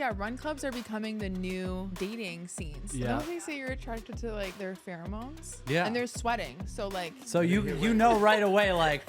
yeah, run clubs are becoming the new dating scenes. Yeah. Don't they say you're attracted to like their pheromones? Yeah. And they're sweating. So like. So you know right away, like,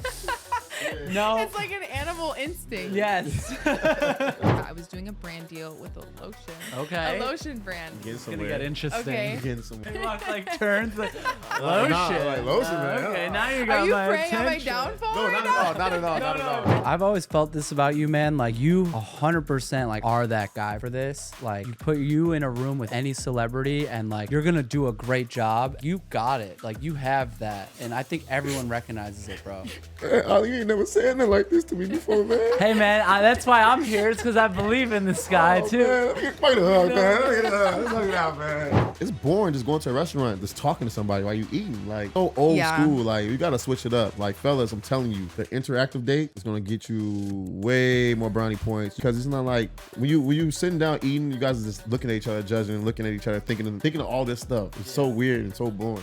no. It's like an animal instinct. Yes. I was doing a brand deal with a lotion. Okay. A lotion brand. It's gonna get interesting. Okay. Getting somewhere. You walk like turns like lotion. Like lotion, man. Okay, now you got Are you my preying on my attention. downfall No, right not now? at all. Not at all. Not at all. I've always felt this about you, man. Like you 100% like are that guy for this. Like you put you in a room with any celebrity and like you're gonna do a great job. You got it. Like you have that. And I think everyone recognizes it, bro. Man, Ali, you ain't never said nothing like this to me before, man. Hey man, that's why I'm here. It's because I believe in this guy too. Man, let me get quite a hug, man. Let me get a hug. Let's hug it out, man. It's boring just going to a restaurant, just talking to somebody while you eating. Like, so old school. Like, you gotta switch it up. Like, fellas, I'm telling you, the interactive date is gonna get you way more brownie points because it's not like when you sitting down eating, you guys are just looking at each other, judging, and looking at each other, thinking of all this stuff. It's so weird and so boring.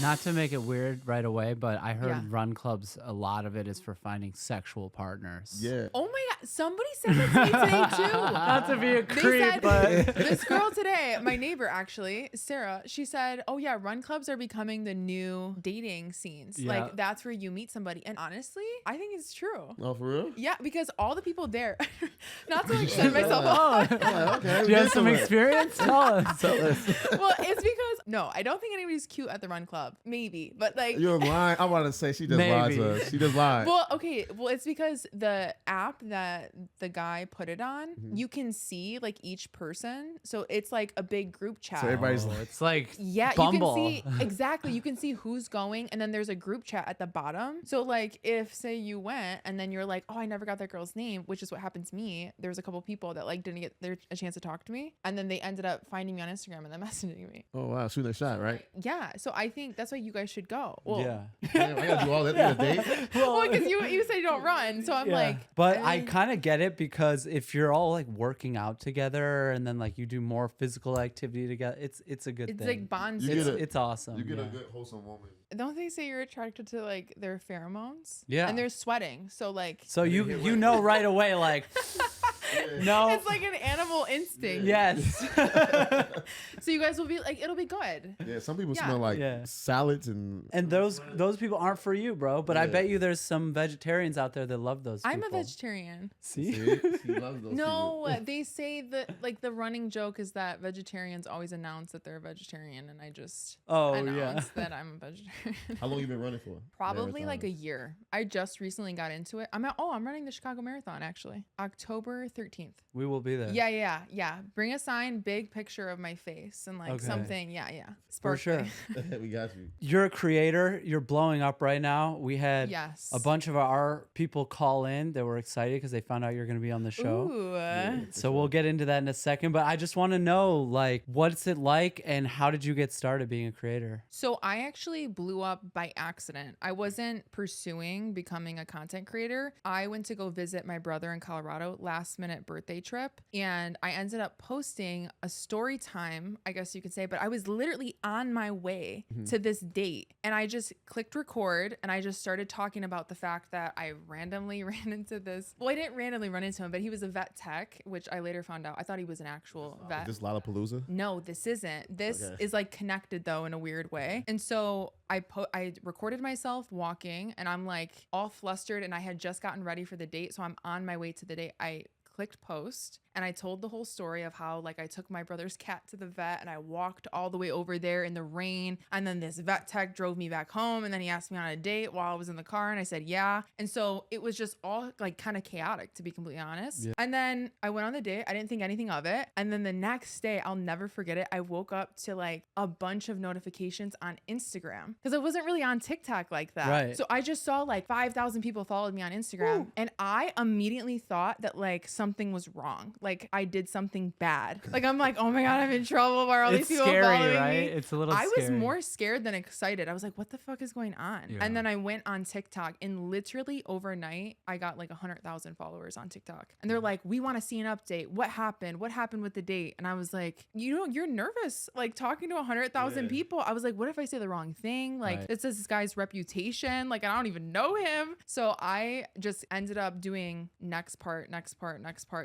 Not to make it weird right away, but I heard Yeah. run clubs, a lot of it is for finding sexual partners. Yeah. Oh my God. Somebody said that to me today too. Not to be a They creep, said, but this girl today, my neighbor actually, Sarah, she said, oh yeah, run clubs are becoming the new dating scenes. Yeah. Like that's where you meet somebody. And honestly, I think it's true. Oh, for real? Yeah, because all the people there, not to like set myself up. Yeah, okay. do you have some experience? Tell us. Well, it's because, no, I don't think anybody's cute at the run club. Maybe, but like. You're lying. I want to say she just lied Maybe. to us. She just lied. Well, okay. Well, it's because the app that the guy put it on, you can see like each person. So it's like a big group chat. So everybody's Oh, it's like Yeah, Bumble. you can see exactly. You can see who's going, and then there's a group chat at the bottom. So like, if say you went, and then you're like, oh, I never got that girl's name, which is what happened to me. There was a couple people that like didn't get a chance to talk to me, and then they ended up finding me on Instagram and then messaging me. Oh, wow. Shooting a shot, right? Yeah, so I think that's why you guys should go. Well, yeah. Damn, I got to do all that in a date? well, because you said you don't run, so I'm like, but I I mean- kind of get it because if you're all like working out together and then like you do more physical activity together, it's a good it's thing. like bonds. You get a- It's awesome. You get yeah. a good, wholesome woman. Don't they say you're attracted to like their pheromones? Yeah. And they're sweating, so like. So you know right away like no. It's like an animal instinct. Yes. So you guys will be like, it'll be good. Yeah, some people Yeah. smell like Yeah. salads and And those people aren't for you, bro. But I Yeah. bet you there's some vegetarians out there that love those people. I'm a vegetarian. See? See? She loves those No, people. they say that like the running joke is that vegetarians always announce that they're a vegetarian, and I just Oh, announced that I'm a vegetarian. How long you been running for? Probably like a Marathon. year. I just recently got into it. I'm running the Chicago Marathon actually, October 13th. We will be there. Yeah. Bring a sign, big picture of my face and like Okay. something. Yeah. For sure. Sparkly. We got you. You're a creator. You're blowing up right now. We had Yes. a bunch of our people call in. They were excited because they found out you're going to be on the show. Ooh. So we'll get into that in a second. But I just want to know, like, what's it like and how did you get started being a creator? So I actually blew up by accident. I wasn't pursuing becoming a content creator. I went to go visit my brother in Colorado, last minute birthday trip. And I ended up posting a story time, I guess you could say, but I was literally on my way to this date. And I just clicked record and I just started talking about the fact that I randomly ran into this. Well, I didn't randomly run into him, but he was a vet tech, which I later found out. I thought he was an actual vet. This Lollapalooza? No, this isn't. This Okay. is like connected though in a weird way. And so I recorded myself walking and I'm like all flustered and I had just gotten ready for the date. So I'm on my way to the date. I clicked post and I told the whole story of how like I took my brother's cat to the vet and I walked all the way over there in the rain, and then this vet tech drove me back home, and then he asked me on a date while I was in the car and I said yeah. And so it was just all like kind of chaotic, to be completely honest. Yeah. And then I went on the date. I didn't think anything of it. And then the next day, I'll never forget it, I woke up to like a bunch of notifications on Instagram because I wasn't really on TikTok like that. Right. So I just saw like 5,000 people followed me on Instagram. And I immediately thought that like something was wrong. like I did something bad. Like I'm like, oh my God, I'm in trouble. Why are all It's these people scary, following right? me? It's a little I was scary. more scared than excited. I was like, what the fuck is going on? Yeah. And then I went on TikTok, and literally overnight, I got like 100,000 followers on TikTok. And they're like, we want to see an update. What happened? What happened with the date? And I was like, you're nervous, like talking to 100,000 people. I was like, what if I say the wrong thing? Like, Right. this is this guy's reputation. Like, I don't even know him. So I just ended up doing next part,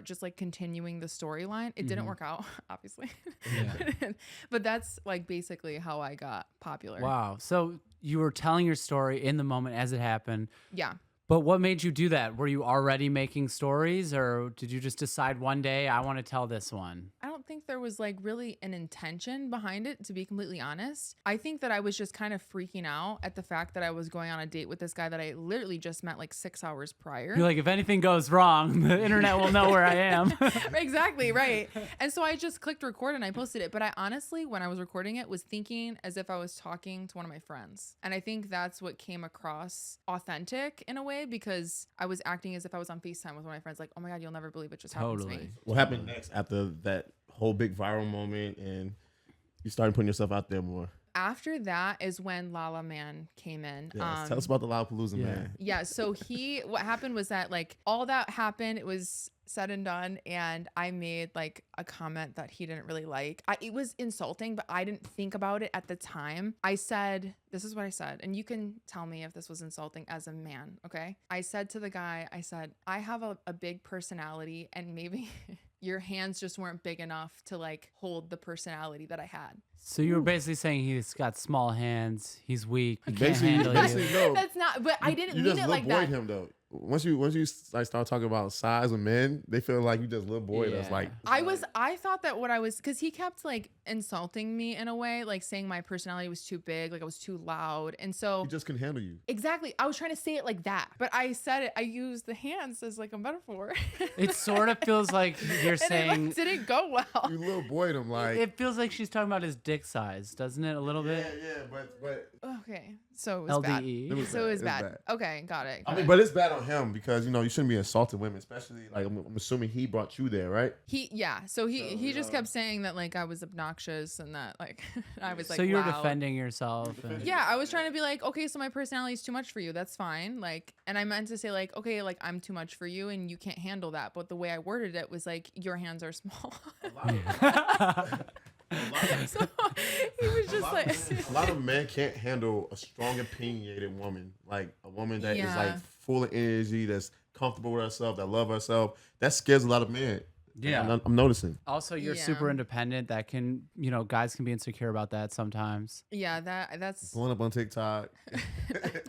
just like continuing the storyline. It didn't work out, obviously. Yeah. But that's like basically how I got popular. Wow. So you were telling your story in the moment as it happened. Yeah. But what made you do that? Were you already making stories, or did you just decide one day, I want to tell this one? I don't think there was like really an intention behind it, to be completely honest. I think that I was just kind of freaking out at the fact that I was going on a date with this guy that I literally just met like 6 hours prior. You're like, if anything goes wrong, the internet will know where I am. Exactly, right. And so I just clicked record and I posted it. But I honestly, when I was recording it, was thinking as if I was talking to one of my friends. And I think that's what came across authentic in a way, because I was acting as if I was on FaceTime with one of my friends, like, oh my God, you'll never believe it just happened to me. What happened next after that whole big viral moment and you started putting yourself out there more? After that is when Lala Man came in. Yes, tell us about the Lollapalooza, man. Yeah, so what happened was that like all that happened, it was said and done, and I made like a comment that he didn't really like. It was insulting, but I didn't think about it at the time. I said, this is what I said, and you can tell me if this was insulting as a man, okay? I said to the guy, I said, I have a big personality, and maybe your hands just weren't big enough to like hold the personality that I had. So you were basically saying he's got small hands, he's weak, he can't Basically, handle you. no. That's not, but I didn't mean it like that. him though. Once you like start talking about size of men, they feel like you just little boy. That's like I thought that what I was, because he kept like insulting me in a way, like saying my personality was too big, like I was too loud, and so he just couldn't handle you. exactly, I was trying to say it like that, but I said it. I used the hands as like a metaphor. It sort of feels like you're and saying. it like, didn't go well. You little boyed him like. It feels like she's talking about his dick size, doesn't it? A little bit. Yeah, but Okay, so it was bad. LDE. So it was bad. Okay, got it. I mean, but it's bad on him because you shouldn't be insulting women, especially like I'm assuming he brought you there, right? So he just kept saying that like I was obnoxious and that like I was like So you were loud. defending yourself. And, Yeah, I was trying to be like, okay, so my personality is too much for you. That's fine. Like, and I meant to say like, okay, like I'm too much for you and you can't handle that. But the way I worded it was like, your hands are small. So he was just like, a lot of men can't handle a strong, opinionated woman, like a woman that is Yeah. like full of energy, that's comfortable with herself, that love herself. That scares a lot of men. Yeah. I'm noticing. Also, you're Yeah. super independent. That can, guys can be insecure about that sometimes. yeah, that's. Blowing up on TikTok.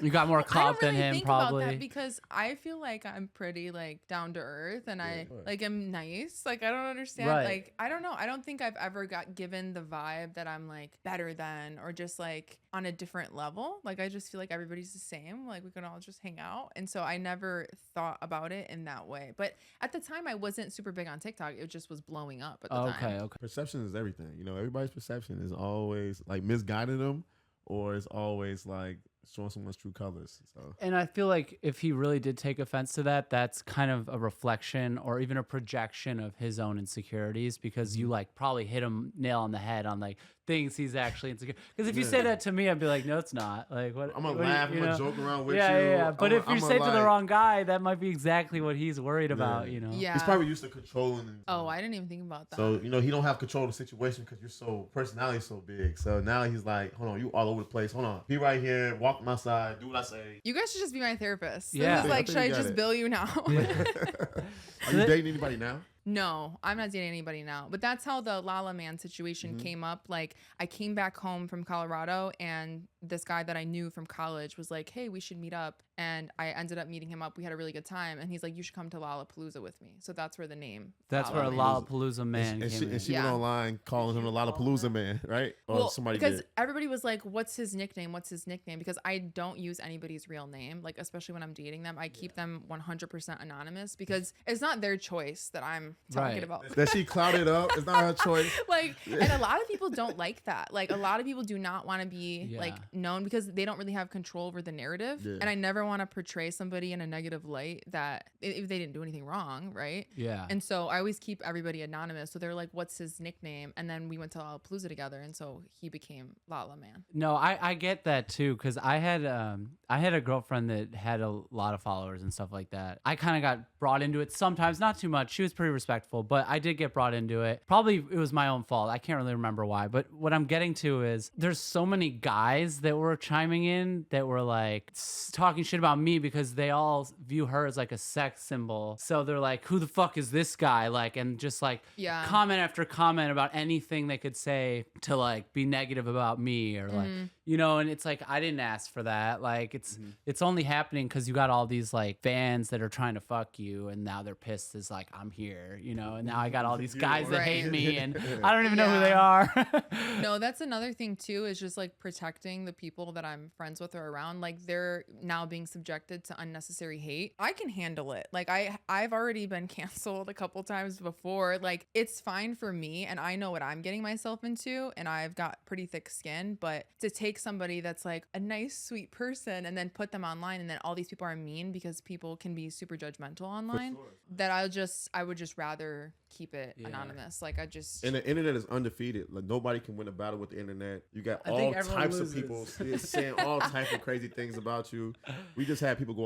You got more I don't clout than really him, think probably. about that because I feel like I'm pretty like down to earth and I right. like am nice. Like I don't understand. Right. Like I don't know. I don't think I've ever got given the vibe that I'm like better than or just like on a different level. Like I just feel like everybody's the same. Like we can all just hang out. And so I never thought about it in that way. But at the time I wasn't super big on TikTok. It just was blowing up at the time. Okay. Perception is everything. Everybody's perception is always like misguiding them, or it's always like showing someone's true colors. So And I feel like if he really did take offense to that, that's kind of a reflection or even a projection of his own insecurities, because you like probably hit him nail on the head on like things he's actually insecure. Because if you say that to me, I'd be like, no, it's not. Like what? I'm gonna what do you- laugh. you I'm gonna know? joke around with Yeah, you. yeah. But if you I'm say it to the like- wrong guy, that might be exactly what he's worried about. Yeah. Yeah. he's probably used to controlling. And, Oh, I didn't even think about that. So he don't have control of the situation because your personality is so big. So now he's like, hold on, you all over the place. Hold on, be right here. Walk my side. Do what I say. You guys should just be my therapist. Yeah. This is like, I think should I you got just it. bill you now? Are you dating anybody now? No, I'm not dating anybody now. But that's how the Lala Man situation came up. Like, I came back home from Colorado, and this guy that I knew from college was like, hey, we should meet up. And I ended up meeting him up. We had a really good time. And he's like, you should come to Lollapalooza with me. So that's where the name. That's where a Man. Lollapalooza man And came in. she Yeah. went online calling him a Lollapalooza man, right? Or Well, somebody because did. everybody was like, what's his nickname? What's his nickname? Because I don't use anybody's real name, like especially when I'm dating them. I keep them 100% anonymous because it's not their choice that I'm talking Right. about. That she clouded up. It's not her choice. Like, and a lot of people don't like that. Like, a lot of people do not want to be Yeah. like known because they don't really have control over the narrative. Yeah. And I never want to portray somebody in a negative light that if they didn't do anything wrong, right? Yeah. And so I always keep everybody anonymous. So they're like, "What's his nickname?" And then we went to Lollapalooza together, and so he became Lala Man. No, I get that too, because I had a girlfriend that had a lot of followers and stuff like that. I kind of got brought into it sometimes, not too much. She was pretty respectful, but I did get brought into it. Probably it was my own fault. I can't really remember why. But what I'm getting to is there's so many guys that were chiming in that were like talking shit about me because they all view her as like a sex symbol. So they're like, who the fuck is this guy? Like, and just like Yeah. comment after comment about anything they could say to like be negative about me or like, you know, and it's like, I didn't ask for that. Like it's only happening because you got all these like fans that are trying to fuck you and now they're pissed as like, I'm here, you know, and now I got all these guys that hate Right. me and I don't even know who they are. No, that's another thing too, is just like protecting the people that I'm friends with or around. Like, they're now being subjected to unnecessary hate. I can handle it. Like, I've already been canceled a couple times before. Like, it's fine for me and I know what I'm getting myself into and I've got pretty thick skin, but to take somebody that's like a nice, sweet person and then put them online and then all these people are mean because people can be super judgmental online, that I would just rather keep it anonymous. Like, And the internet is undefeated. Like, nobody can win a battle with the internet. You got I all think everyone types loses. of people saying all types of crazy things about you. We just had people go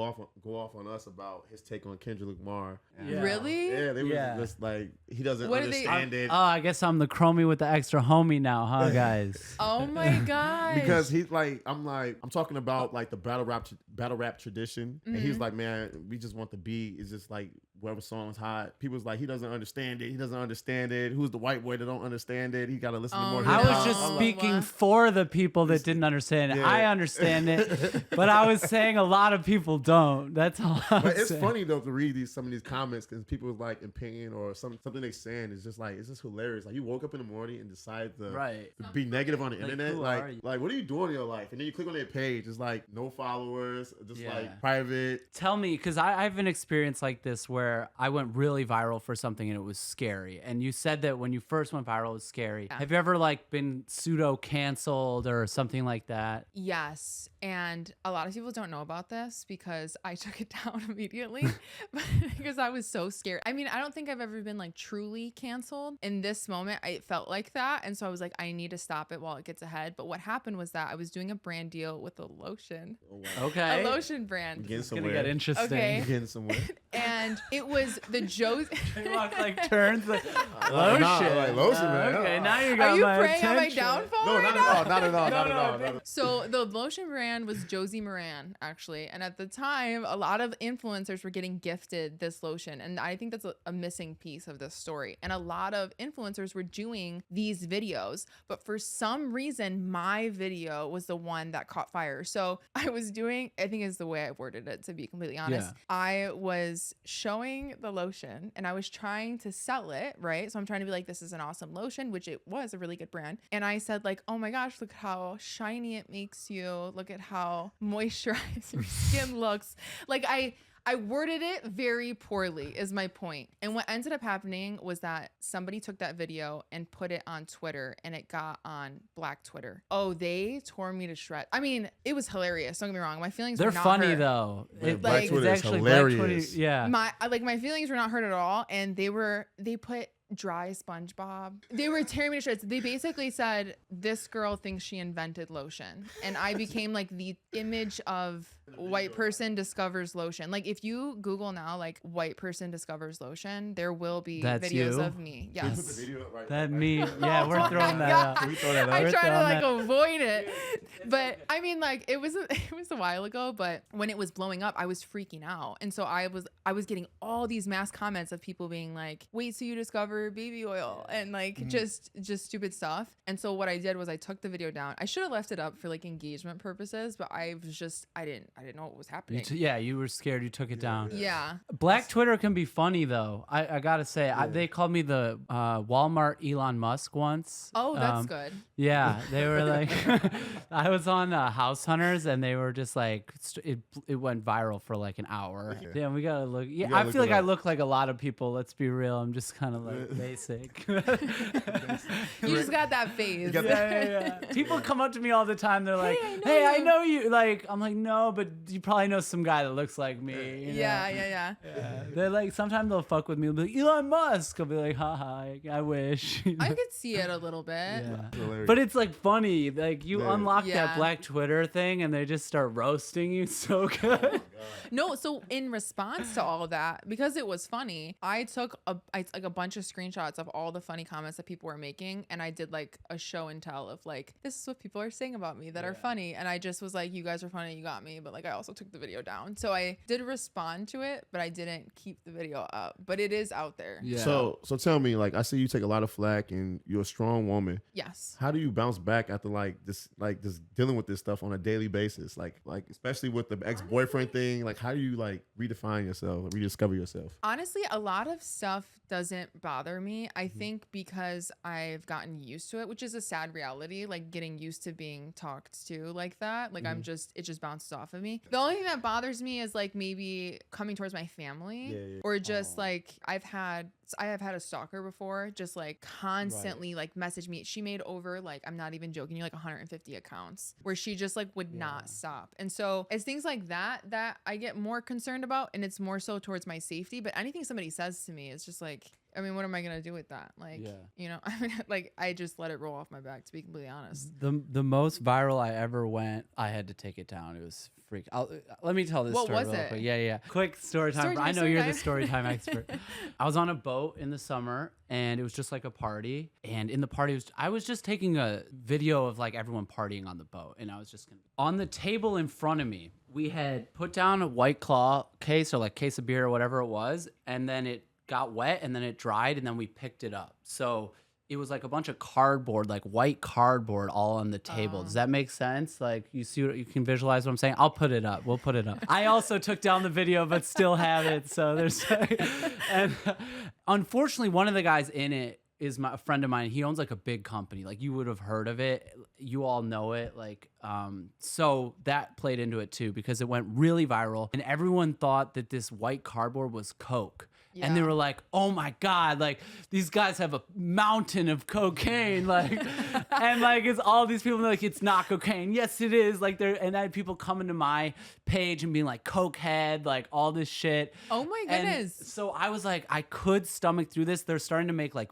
off on us about his take on Kendrick Lamar. Yeah. Really? Yeah, they were just like, he doesn't What did they- understand it. Oh, I guess I'm the chromie with the extra homie now, huh, guys? Oh my god. Because he's like, I'm talking about like the battle rap tradition, and he's like, man, we just want the beat. It's just like whatever song's hot. People's like, he doesn't understand it. He doesn't understand it. Who's the white boy that don't understand it? He got to listen to more. I hip-hop. was just Oh. speaking for the people that didn't understand it. Yeah. I understand it, but I was saying a lot of people don't. That's all. But it's funny though to read some of these comments because people's like opinion or something they saying is just like, it's just hilarious. Like, you woke up in the morning and decide to be negative on the internet. who are you? Like, what are you doing in your life? And then you click on their page, it's like no followers, just Yeah. like private. Tell me, because I have an experience like this where I went really viral for something and it was scary. And you said that when you first went viral, it was scary. Yeah. Have you ever like been pseudo canceled or something like that? Yes. And a lot of people don't know about this because I took it down immediately because I was so scared. I mean, I don't think I've ever been like truly canceled. In this moment, I felt like that. And so I was like, I need to stop it while it gets ahead. But what happened was that I was doing a brand deal with a lotion, Okay. a lotion brand. Getting It's gonna somewhere. get interesting. Okay. Getting somewhere. And it was the Josie. Walk like turns like Nah, lotion. like lotion, man. Okay, now you got Are you my preying on my attention. downfall No, right not now? at all. Not at all. Not at all. Not at all. So the lotion brand was Josie Moran, actually. And at the time, a lot of influencers were getting gifted this lotion. And I think that's a missing piece of this story. And a lot of influencers were doing these videos. But for some reason, my video was the one that caught fire. So I was doing, I think is the way I worded it, to be completely honest. Yeah. I was showing the lotion and I was trying to sell it, right? So I'm trying to be like, this is an awesome lotion, which it was a really good brand. And I said like, oh my gosh, look how shiny it makes you. Look at how moisturized your skin looks. Like I worded it very poorly is my point. And what ended up happening was that somebody took that video and put it on Twitter and it got on Black Twitter. Oh, they tore me to shreds. I mean, it was hilarious. Don't get me wrong. My feelings They're were not funny hurt. though. Man, It- Black like- Twitter is it's actually Black hilarious. Twitter, yeah. My feelings were not hurt at all. And they put dry SpongeBob. They were tearing me to shreds. They basically said, this girl thinks she invented lotion. And I became like the image of white person discovers lotion. Like if you Google now, like white person discovers lotion, there will be That's videos you? of me. Yes. The video up right That now. me. Yeah, we're throwing that God. out. Can we throw that I up? try to throwing like that- avoid it, but I mean, like it was a while ago. But when it was blowing up, I was freaking out, and so I was getting all these mass comments of people being like, "Wait, so you discover baby oil?" and like just stupid stuff. And so what I did was I took the video down. I should have left it up for like engagement purposes, but I was just I didn't didn't know what was happening. Yeah, you were scared. You took it down. Yeah. Black Twitter can be funny though. I gotta say, they called me the Walmart Elon Musk once. Oh, that's good. Yeah, they were like, I was on House Hunters, and they were just like, it went viral for like an hour. Damn, we gotta look. Yeah, I feel like I look like a lot of people. Let's be real. I'm just kind of like basic. You just got that face. Yeah. People come up to me all the time. They're like, "Hey, I know you." Like, I'm like, "No, but you probably know some guy that looks like me." You know? Yeah. They're like, sometimes they'll fuck with me. They'll be like, Elon Musk. I'll be like, haha, I wish. I could see it a little bit. Yeah. But it's like funny. Like you unlock that Black Twitter thing and they just start roasting you so good. No, so in response to all of that, because it was funny, I took a bunch of screenshots of all the funny comments that people were making, and I did like a show and tell of like, this is what people are saying about me that are funny. And I just was like, you guys are funny, you got me. But like I also took the video down. So I did respond to it, but I didn't keep the video up. But it is out there. Yeah. So tell me, like, I see you take a lot of flack and you're a strong woman. Yes. How do you bounce back after just dealing with this stuff on a daily basis? Like especially with the ex-boyfriend thing, like how do you like redefine yourself, rediscover yourself? Honestly, a lot of stuff doesn't bother me. I think because I've gotten used to it, which is a sad reality, like getting used to being talked to like that. Like it just bounces off of me. The only thing that bothers me is like maybe coming towards my family or just like I have had a stalker before, just like constantly like message me. She made over, like, I'm not even joking you, like 150 accounts where she just like would not stop. And so it's things like that I get more concerned about, and it's more so towards my safety. But anything somebody says to me is just like, I mean, what am I gonna do with that? Like, you know, I mean, like I just let it roll off my back, to be completely honest. The most viral I ever went, I had to take it down. It was freak. Let me tell this story What was real it? quick. Yeah. Quick story time. I know you're the story time expert. I was on a boat in the summer, and it was just like a party. And in the party, I was just taking a video of like everyone partying on the boat, and I was just on the table in front of me. We had put down a White Claw case or like case of beer or whatever it was, and then it got wet and then it dried and then we picked it up. So it was like a bunch of cardboard, like white cardboard all on the table. Does that make sense? Like you can visualize what I'm saying? I'll put it up. We'll put it up. I also took down the video but still have it. So there's and unfortunately one of the guys in it is a friend of mine. He owns like a big company. Like you would have heard of it. You all know it. Like, so that played into it too, because it went really viral and everyone thought that this white cardboard was Coke. Yeah. And they were like, oh my God, like these guys have a mountain of cocaine. Like, and like, it's all these people like, it's not cocaine. Yes, it is. Like and I had people coming to my page and being like coke head, like all this shit. Oh my goodness. And so I was like, I could stomach through this. They're starting to make like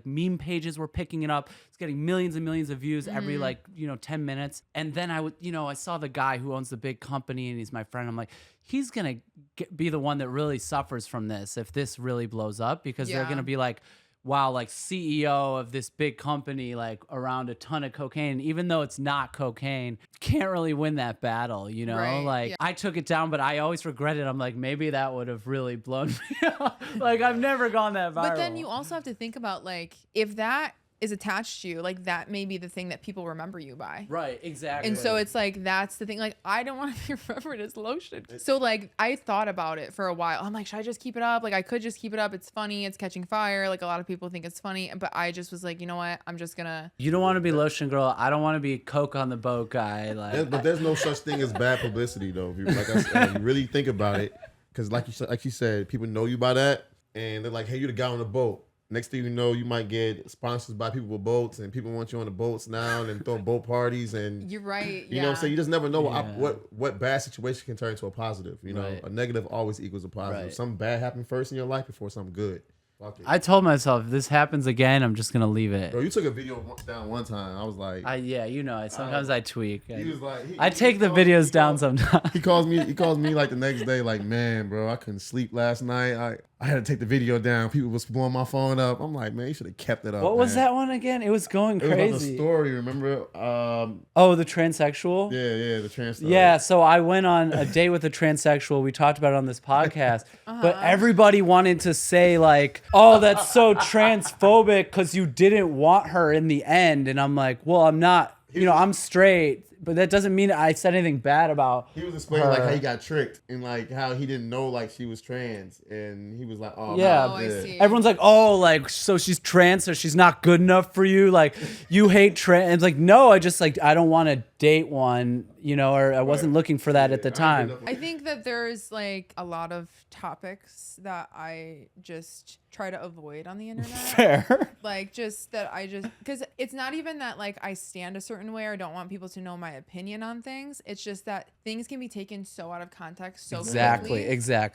meme pages were picking it up. It's getting millions and millions of views every 10 minutes. And then I saw the guy who owns the big company and he's my friend. I'm like, he's going to be the one that really suffers from this if this really blows up, because they're going to be like, wow, like CEO of this big company, like around a ton of cocaine, even though it's not cocaine, can't really win that battle, you know? Right, I took it down, but I always regret it. I'm like, maybe that would have really blown me up. Like I've never gone that viral. But then you also have to think about like, if that is attached to you, like that may be the thing that people remember you by. Right, exactly. And so it's like, that's the thing. Like, I don't want to be remembered as lotion. So like, I thought about it for a while. I'm like, should I just keep it up? Like, I could just keep it up. It's funny. It's catching fire. Like, a lot of people think it's funny. But I just was like, you know what? I'm just gonna. You don't want to be lotion girl. I don't want to be Coke on the boat guy. Like, but there's no such thing as bad publicity, though. Like I said, you really think about it, because like you said, people know you by that, and they're like, hey, you're the guy on the boat. Next thing you know, you might get sponsors by people with boats, and people want you on the boats now and throwing boat parties. And you're right. You know what I'm saying? You just never know what bad situation can turn into a positive. You know, a negative always equals a positive. Right. Something bad happened first in your life before something good. Fuck it. I told myself, if this happens again, I'm just gonna leave it. Bro, you took a video down one time. I was like, sometimes I tweak. He was like, I take the videos down sometimes. He calls me like the next day, like, man, bro, I couldn't sleep last night. I had to take the video down. People was blowing my phone up. I'm like, man, you should have kept it up. What was that one again? It was going crazy. It was about the story, remember? The transsexual? Yeah, the trans story. Yeah, so I went on a date with a transsexual. We talked about it on this podcast. But everybody wanted to say like, oh, that's so transphobic because you didn't want her in the end. And I'm like, well, I'm not, I'm straight. But that doesn't mean I said anything bad about He was explaining her. like how he got tricked and like how he didn't know like she was trans, and he was like, "Oh, Yeah. Oh, I see. Everyone's like, oh, like, so she's trans, so she's not good enough for you. Like, you hate trans. It's like, no, I just like, I don't want to date one, you know, or I wasn't looking for that at the time. I think that there's like a lot of topics that I just try to avoid on the internet. Fair. Like just that because it's not even that like I stand a certain way or don't want people to know my opinion on things. It's just that things can be taken so out of context so quickly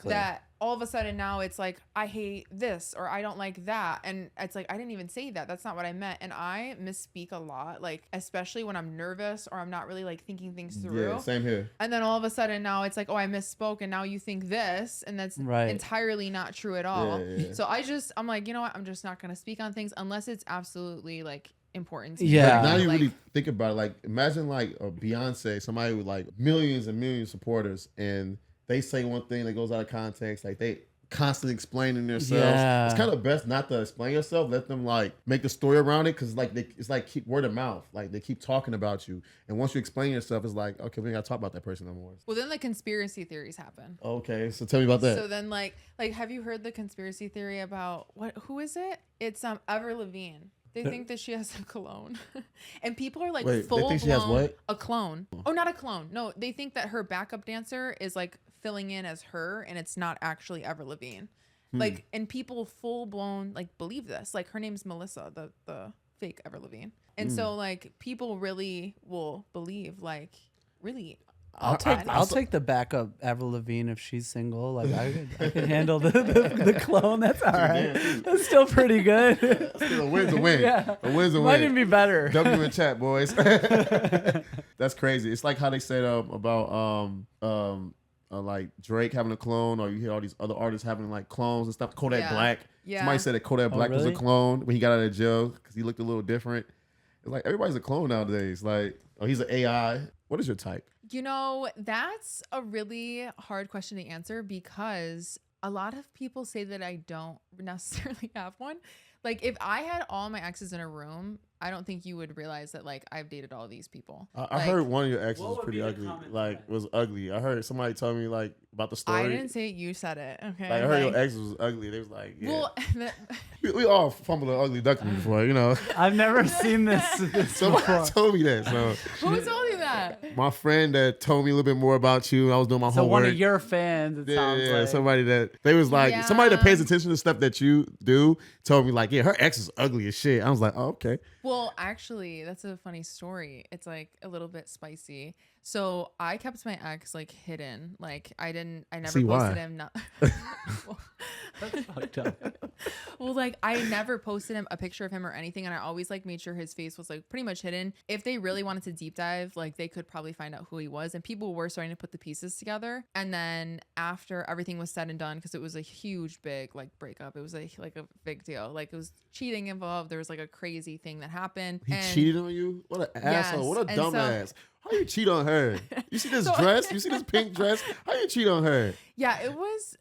that all of a sudden now it's like I hate this or I don't like that, and it's like I didn't even say that. That's not what I meant. And I misspeak a lot, like especially when I'm nervous or I'm not really like thinking things through. Yeah, same here. And then all of a sudden now it's like, oh, I misspoke and now you think this, and that's entirely not true at all. Yeah. So I'm like, you know what? I'm just not gonna speak on things unless it's absolutely like important to Like, me. now you Like, really think about it. Like, imagine like a Beyonce, somebody with like millions and millions of supporters, and they say one thing that goes out of context. Like they constantly explaining themselves. Yeah. It's kind of best not to explain yourself. Let them like make the story around it, because like it's like keep word of mouth. Like they keep talking about you, and once you explain yourself, it's like, okay, we ain't gotta talk about that person no more. well, then the conspiracy theories happen. Okay, so tell me about that. So then like have you heard the conspiracy theory about who is it? It's Ever Lavigne. They think that she has a clone. And people are like, Wait, full they think she has blown what? a clone. Oh, not a clone. No, they think that her backup dancer is like filling in as her, and it's not actually Ever Lavigne. Like, and people full blown like believe this. Like her name's Melissa, the fake Ever Lavigne. And so like people really will believe, like, really. I'll take the backup Avril Lavigne if she's single. Like I can handle the clone. That's all right. That's still pretty good. Still a win's a win. Yeah. A win's a win. Might even be better. W in chat, boys. That's crazy. It's like how they said about like Drake having a clone, or you hear all these other artists having like clones and stuff. Kodak Black. Yeah. Somebody said that Kodak Black was a really? clone when he got out of jail because he looked a little different. It's like everybody's a clone nowadays. Like, oh, he's an AI. What is your type? You know, that's a really hard question to answer because a lot of people say that I don't necessarily have one. Like, if I had all my exes in a room, I don't think you would realize that, like, I've dated all these people. I heard one of your exes was pretty ugly. Like, was ugly. I heard somebody tell me, like, about the story. I didn't say it. You said it. Okay. Like, I heard your ex was ugly. They was like, yeah. Well, we all fumbled an ugly duckling before, you know. I've never seen this Somebody before. told me that. So who told you that? my friend that told me a little bit more about you. I was doing my So homework. one of your fans, it sounds like. Somebody that they was like, somebody that pays attention to stuff that you do told me like, yeah, her ex is ugly as shit. I was like, oh, okay. Well, actually, that's a funny story. It's like a little bit spicy. So I kept my ex like hidden. Like I never See, posted why? him. That's fucked up. Well, like I never posted him a picture of him or anything, and I always like made sure his face was like pretty much hidden. If they really wanted to deep dive, like they could probably find out who he was, and people were starting to put the pieces together. And then after everything was said and done, because it was a huge big like breakup, it was like a big deal. Like it was cheating involved. There was like a crazy thing that happened. He cheated on you? What an asshole! What a and dumbass! How you cheat on her? You see this dress? You see this pink dress? How you cheat on her? Yeah, it was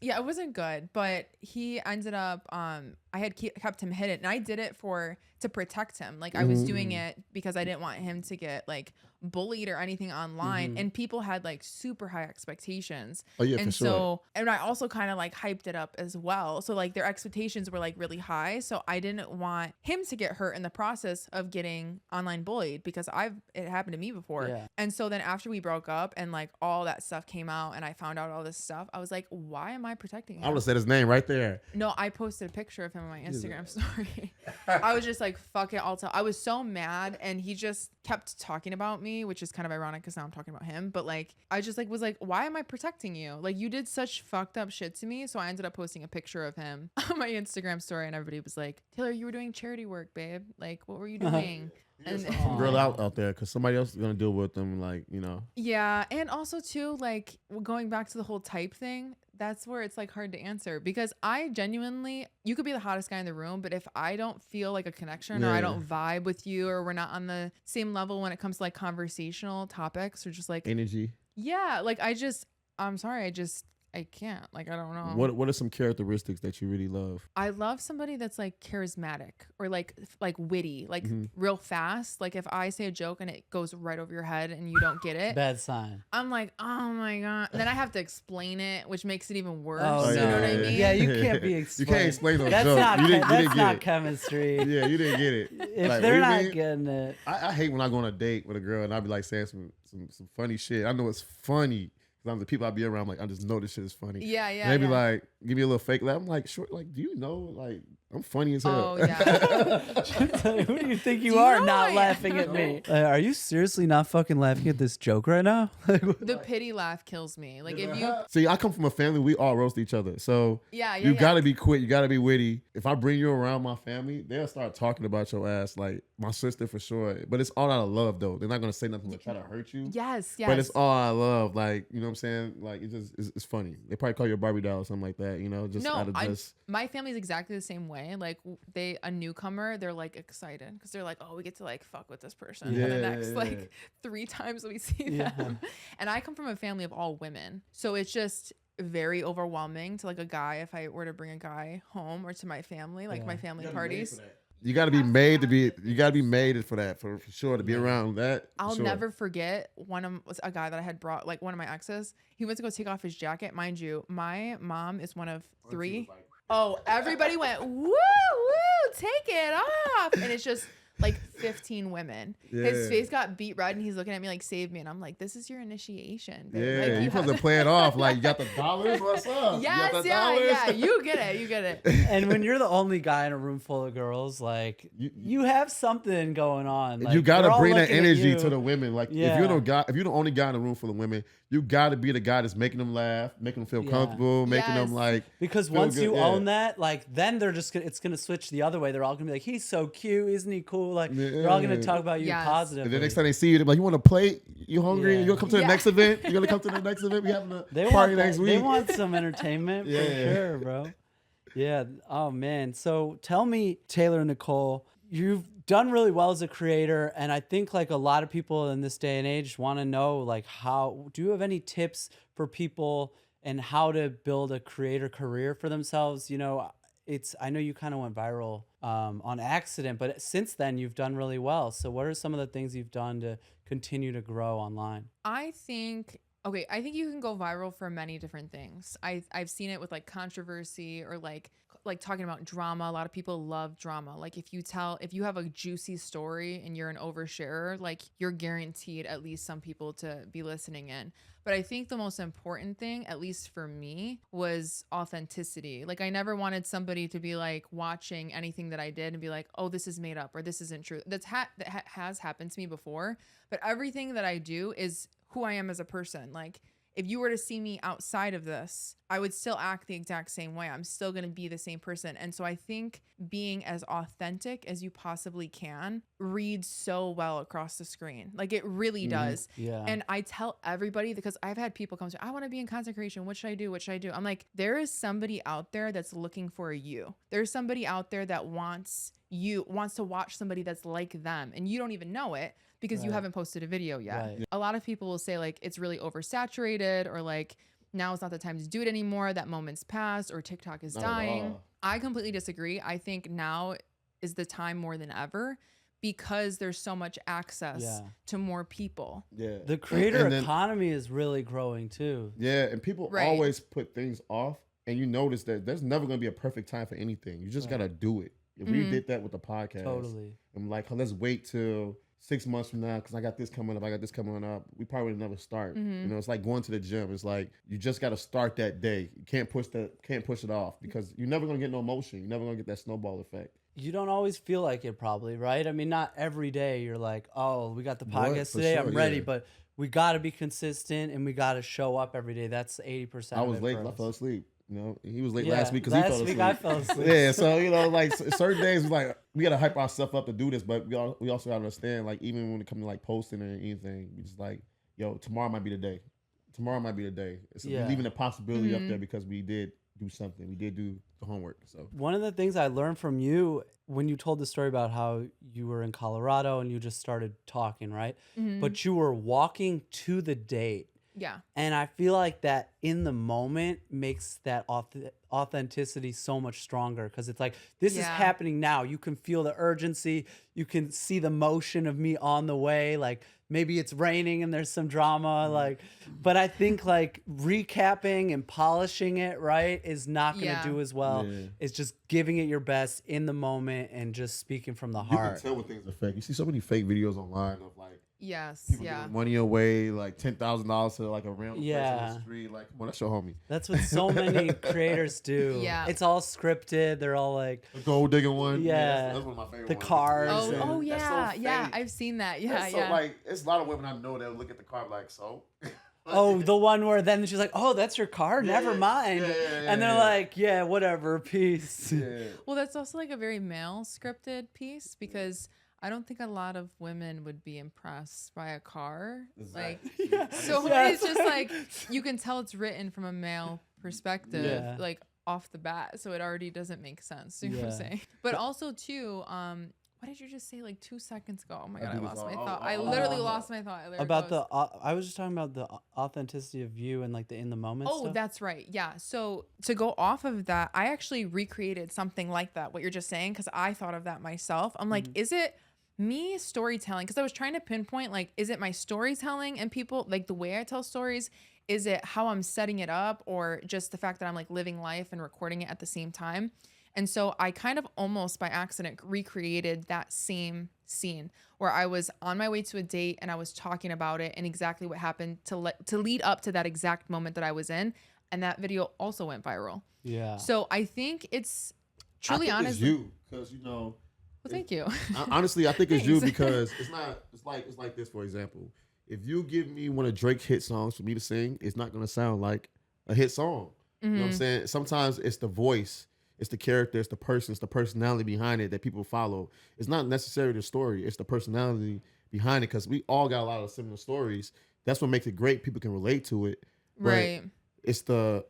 it wasn't good, but he ended up I had kept him hidden, and I did it to protect him. Like I was doing it because I didn't want him to get like bullied or anything online, and people had like super high expectations. Oh yeah, and for sure. And I also kind of like hyped it up as well, so like their expectations were like really high, so I didn't want him to get hurt in the process of getting online bullied, because it happened to me before. Yeah. And so then after we broke up and like all that stuff came out and I found out all this stuff, I was like, why am I protecting him? I would have said his name right there. No, I posted a picture of him on my Instagram story. I was just like, fuck it, I'll tell. I was so mad, and he just kept talking about me, which is kind of ironic because now I'm talking about him. But like, I just like was like, why am I protecting you? Like, you did such fucked up shit to me. So I ended up posting a picture of him on my Instagram story, and everybody was like, Taylor, you were doing charity work, babe. Like, what were you doing? And Some girl out there, because somebody else is gonna deal with them, like, you know. Yeah, and also too, like going back to the whole type thing, that's where it's like hard to answer, because I genuinely, you could be the hottest guy in the room, but if I don't feel like a connection or I don't vibe with you, or we're not on the same level when it comes to like conversational topics or just like Energy. yeah, like I'm sorry, I can't. Like, I don't know. What are some characteristics that you really love? I love somebody that's like charismatic or like witty, like real fast. Like if I say a joke and it goes right over your head and you don't get it, Bad sign. I'm like, oh my God. Then I have to explain it, which makes it even worse. Oh, You know what I mean? Yeah, you can't be You can't explain those that's jokes. not, You didn't that's get not it. chemistry. Yeah, you didn't get it. If Like, they're what do you not mean? getting it. I hate when I go on a date with a girl and I be like saying some funny shit. I know it's funny. I'm the people I be around, like, I just know this shit is funny. Yeah, yeah. And they be yeah. like, give me a little fake laugh. I'm like, short, like, do you know, like, I'm funny as hell. Oh, yeah. Who do you think you Do you are know not I laughing at me? Are you seriously not fucking laughing at this joke right now? The pity laugh kills me. Like if you, See, I come from a family, we all roast each other. So yeah, you gotta be quick, you gotta be witty. If I bring you around my family, they'll start talking about your ass, like my sister for sure. But it's all out of love though. They're not gonna say nothing to try to hurt you. Yes, yes. But it's all out of love. Like, you know what I'm saying? Like it's funny. They probably call you a Barbie doll or something like that, you know, just out of just my family's exactly the same way. Like a newcomer, they're like excited because they're like, oh, we get to like fuck with this person for the next like 3 times we see them. And I come from a family of all women, so it's just very overwhelming to like a guy if I were to bring a guy home or to my family, like my family parties. You gotta be made to be. You gotta be made for that, for sure, to be around that. I'll never forget a guy that I had brought, like one of my exes. He went to go take off his jacket. Mind you, my mom is one of 3. Oh, everybody went, woo, woo, take it off. And it's just like 15 women. Yeah. His face got beat red and he's looking at me like, save me. And I'm like, this is your initiation. Babe. Yeah, Like, you supposed to play it off. Like, you got the dollars? What's up? Yes, you got the yeah, dollars? yeah. You get it. You get it. And when you're the only guy in a room full of girls, like you have something going on. Like, you gotta they're all bring that looking at energy you. to the women. Like if you're the only guy in the room full of women, you gotta be the guy that's making them laugh, making them feel comfortable, making them like because feel once good. you own that, like then they're just it's gonna switch the other way. They're all gonna be like, he's so cute, isn't he cool? Like they're all gonna talk about you positively. And the next time they see you, they're like, you want to play? You hungry? Yeah. You gonna come to the next event? You gonna come to the next event? We having a They party want next that. week. They want some entertainment for sure, bro. Yeah. Oh man. So tell me, Taylor Nicole, you've done really well as a creator, and I think like a lot of people in this day and age want to know like how do you have any tips for people and how to build a creator career for themselves? You know, I know you kind of went viral on accident, but since then you've done really well. So what are some of the things you've done to continue to grow online? I think you can go viral for many different things. I've seen it with like controversy or like talking about drama. A lot of people love drama. Like if you have a juicy story and you're an oversharer, like you're guaranteed at least some people to be listening in. But I think the most important thing, at least for me, was authenticity. Like I never wanted somebody to be like watching anything that I did and be like, oh, this is made up or this isn't true. That has happened to me before. But everything that I do is who I am as a person. Like if you were to see me outside of this, I would still act the exact same way. I'm still going to be the same person. And so I think being as authentic as you possibly can reads so well across the screen. Like it really does. Yeah. And I tell everybody, because I've had people come to me, I want to be in content creation. What should I do? What should I do? I'm like, there is somebody out there that's looking for you. There's somebody out there that wants to watch somebody that's like them. And you don't even know it because you haven't posted a video yet. Right. A lot of people will say like it's really oversaturated or like now is not the time to do it anymore. That moment's passed or TikTok is dying. I completely disagree. I think now is the time more than ever because there's so much access to more people. Yeah. The creator economy is really growing too. Yeah, and people always put things off, and you notice that there's never going to be a perfect time for anything. You just got to do it. If we did that with the podcast, I'm like, let's wait till 6 months from now because I got this coming up. We probably would never start. You know, it's like going to the gym. It's like you just got to start that day. You can't push it off because you're never gonna get no motion. You're never gonna get that snowball effect. You don't always feel like it, probably, right? I mean, not every day you're like, oh, we got the podcast today. I'm ready, but we got to be consistent and we got to show up every day. That's 80%. I was late. I fell asleep. You know, he was late last week because he fell asleep. I fell asleep. Yeah, so you know, like certain days, it's like we gotta hype ourselves up to do this, but we also gotta understand, like even when it comes to like posting or anything, we just like, yo, tomorrow might be the day. Tomorrow might be the day. It's leaving a possibility up there because we did do something. We did do the homework. So one of the things I learned from you when you told the story about how you were in Colorado and you just started talking, right? But you were walking to the date. Yeah. And I feel like that in the moment makes that authenticity so much stronger, because it's like, this is Yeah. happening now. You can feel the urgency. You can see the motion of me on the way. Like, maybe it's raining and there's some drama. Like, but I think like recapping and polishing it, right, is not going to Yeah. do as well. Yeah. It's just giving it your best in the moment and just speaking from the You can heart. tell when things are fake. You see so many fake videos online of like Yes. people Yeah. giving money away, like $10,000 to like a random person Yeah. on the street. Like, come on, that's your homie. That's what so many creators do. Yeah. It's all scripted. They're all like, The gold digging one. Yeah. That's one of my favorite The ones. cars Oh, and- oh That's yeah, so yeah. fake. I've seen that. Yeah, That's so, yeah. like, it's a lot of women I know that look at the car like, so. oh, the one where then she's like, oh, that's your car? Never yeah, mind. yeah, And they're yeah. like, yeah, whatever, peace. Yeah. Well, that's also like a very male scripted piece, because I don't think a lot of women would be impressed by a car. Like, Exactly. so Yeah. it's just like, you can tell it's written from a male perspective, Yeah. like off the bat. So it already doesn't make sense. You know what I'm Yeah. saying? But also too, what did you just say like 2 seconds ago? Oh my God, I do this lost my all- thought. all- I all- literally all- lost my thought. There it About goes. I was just talking about the authenticity of you and like the in the moment Oh, stuff. that's right. Yeah. So to go off of that, I actually recreated something like that, what you're just saying, because I thought of that myself. I'm like, is it me storytelling? Because I was trying to pinpoint, like, is it my storytelling and people, like the way I tell stories? Is it how I'm setting it up, or just the fact that I'm like living life and recording it at the same time? And so I kind of almost by accident recreated that same scene where I was on my way to a date and I was talking about it and exactly what happened to lead up to that exact moment that I was in. And that video also went viral. Yeah. So I think it's truly I think honest. it's you, because you know. Well, thank you. Honestly, I think it's you Thanks. because it's not. It's like this. For example, if you give me one of Drake's hit songs for me to sing, it's not gonna sound like a hit song. You know what I'm saying? Sometimes it's the voice, it's the character, it's the person, it's the personality behind it that people follow. It's not necessarily the story; it's the personality behind it. Because we all got a lot of similar stories. That's what makes it great. People can relate to it. But Right. it's the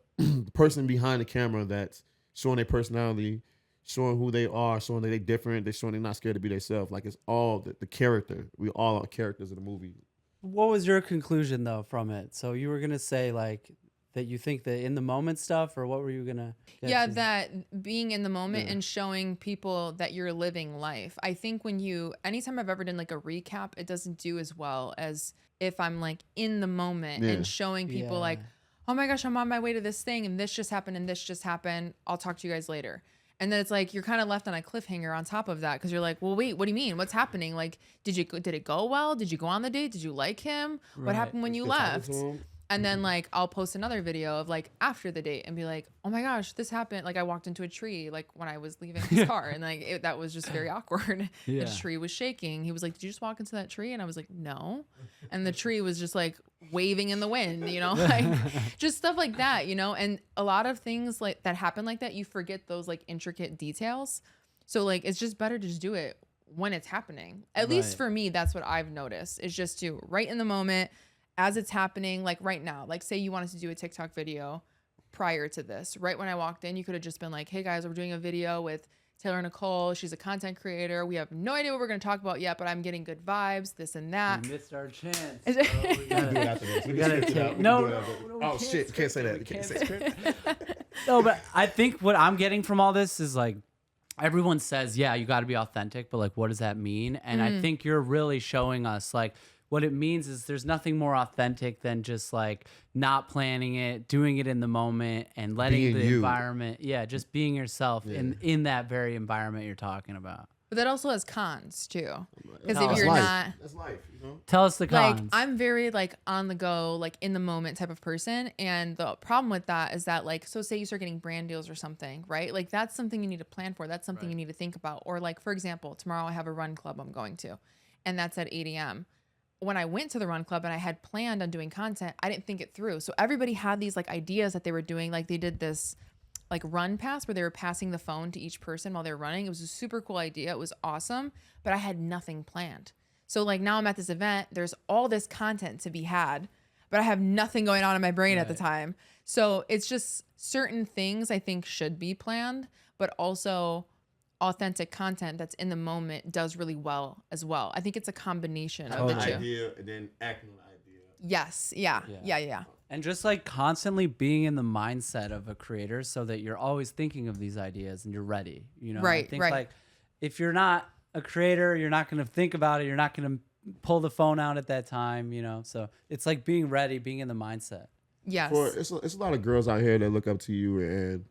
person behind the camera that's showing their personality, showing who they are, showing that they're different, they're showing they're not scared to be themselves. Like, it's all the character. We all are characters in the movie. What was your conclusion though from it? So you were gonna say like that you think the in the moment stuff, or what were you gonna? Get Yeah, to? that being in the moment Yeah. and showing people that you're living life. I think anytime I've ever done like a recap, it doesn't do as well as if I'm like in the moment Yeah. and showing people like, Yeah. oh my gosh, I'm on my way to this thing and this just happened and this just happened. I'll talk to you guys later. And then it's like you're kind of left on a cliffhanger on top of that, because you're like, well, wait, what do you mean? What's happening? Like, did it go well? Did you go on the date? Did you like him? What Right. happened when you Still talking left? to him? And then like I'll post another video of like after the date and be like, oh my gosh, this happened. Like I walked into a tree like when I was leaving his car, and like that was just very awkward. Yeah. The tree was shaking. He was like, did you just walk into that tree? And I was like, no. And the tree was just like waving in the wind, like just stuff like that, and a lot of things like that happen like that, you forget those like intricate details. So like it's just better to just do it when it's happening. At least Right. for me, that's what I've noticed, is just to right in the moment as it's happening. Like right now, like say you wanted to do a TikTok video prior to this, right when I walked in, you could have just been like, hey guys, we're doing a video with Taylor Nicole. She's a content creator. We have no idea what we're going to talk about yet, but I'm getting good vibes, this and that. We missed our chance. Is bro. it- We gotta- Do it after this. We can gotta script it out. take- We no, can do it no, after- no, we Oh can't shit! Can't say that. we We can't can't say script that. No, but I think what I'm getting from all this is like, everyone says, yeah, you got to be authentic, but like, what does that mean? And I think you're really showing us like what it means is there's nothing more authentic than just like not planning it, doing it in the moment, and letting Being the you. environment, just being yourself Yeah. in that very environment you're talking about. But that also has cons too. Because Tell if us. you're life. not, That's life, you know. Tell us the like, cons. I'm very like on the go, like in the moment type of person. And the problem with that is that like, so say you start getting brand deals or something, right? Like that's something you need to plan for. That's something you need to think about. Or like, for example, tomorrow I have a run club I'm going to, and that's at 8 a.m. When I went to the run club and I had planned on doing content, I didn't think it through. So everybody had these like ideas that they were doing. Like they did this like run pass where they were passing the phone to each person while they were running. It was a super cool idea. It was awesome, but I had nothing planned. So like now I'm at this event, there's all this content to be had, but I have nothing going on in my brain at the time. So it's just certain things I think should be planned, but also authentic content that's in the moment does really well as well. I think it's a combination of Have the the two. idea and then acting on the idea. Yes. Yeah. And just like constantly being in the mindset of a creator so that you're always thinking of these ideas and you're ready. You know, I think like if you're not a creator, you're not going to think about it. You're not going to pull the phone out at that time, you know? So it's like being ready, being in the mindset. Yes. It's a lot of girls out here that look up to you,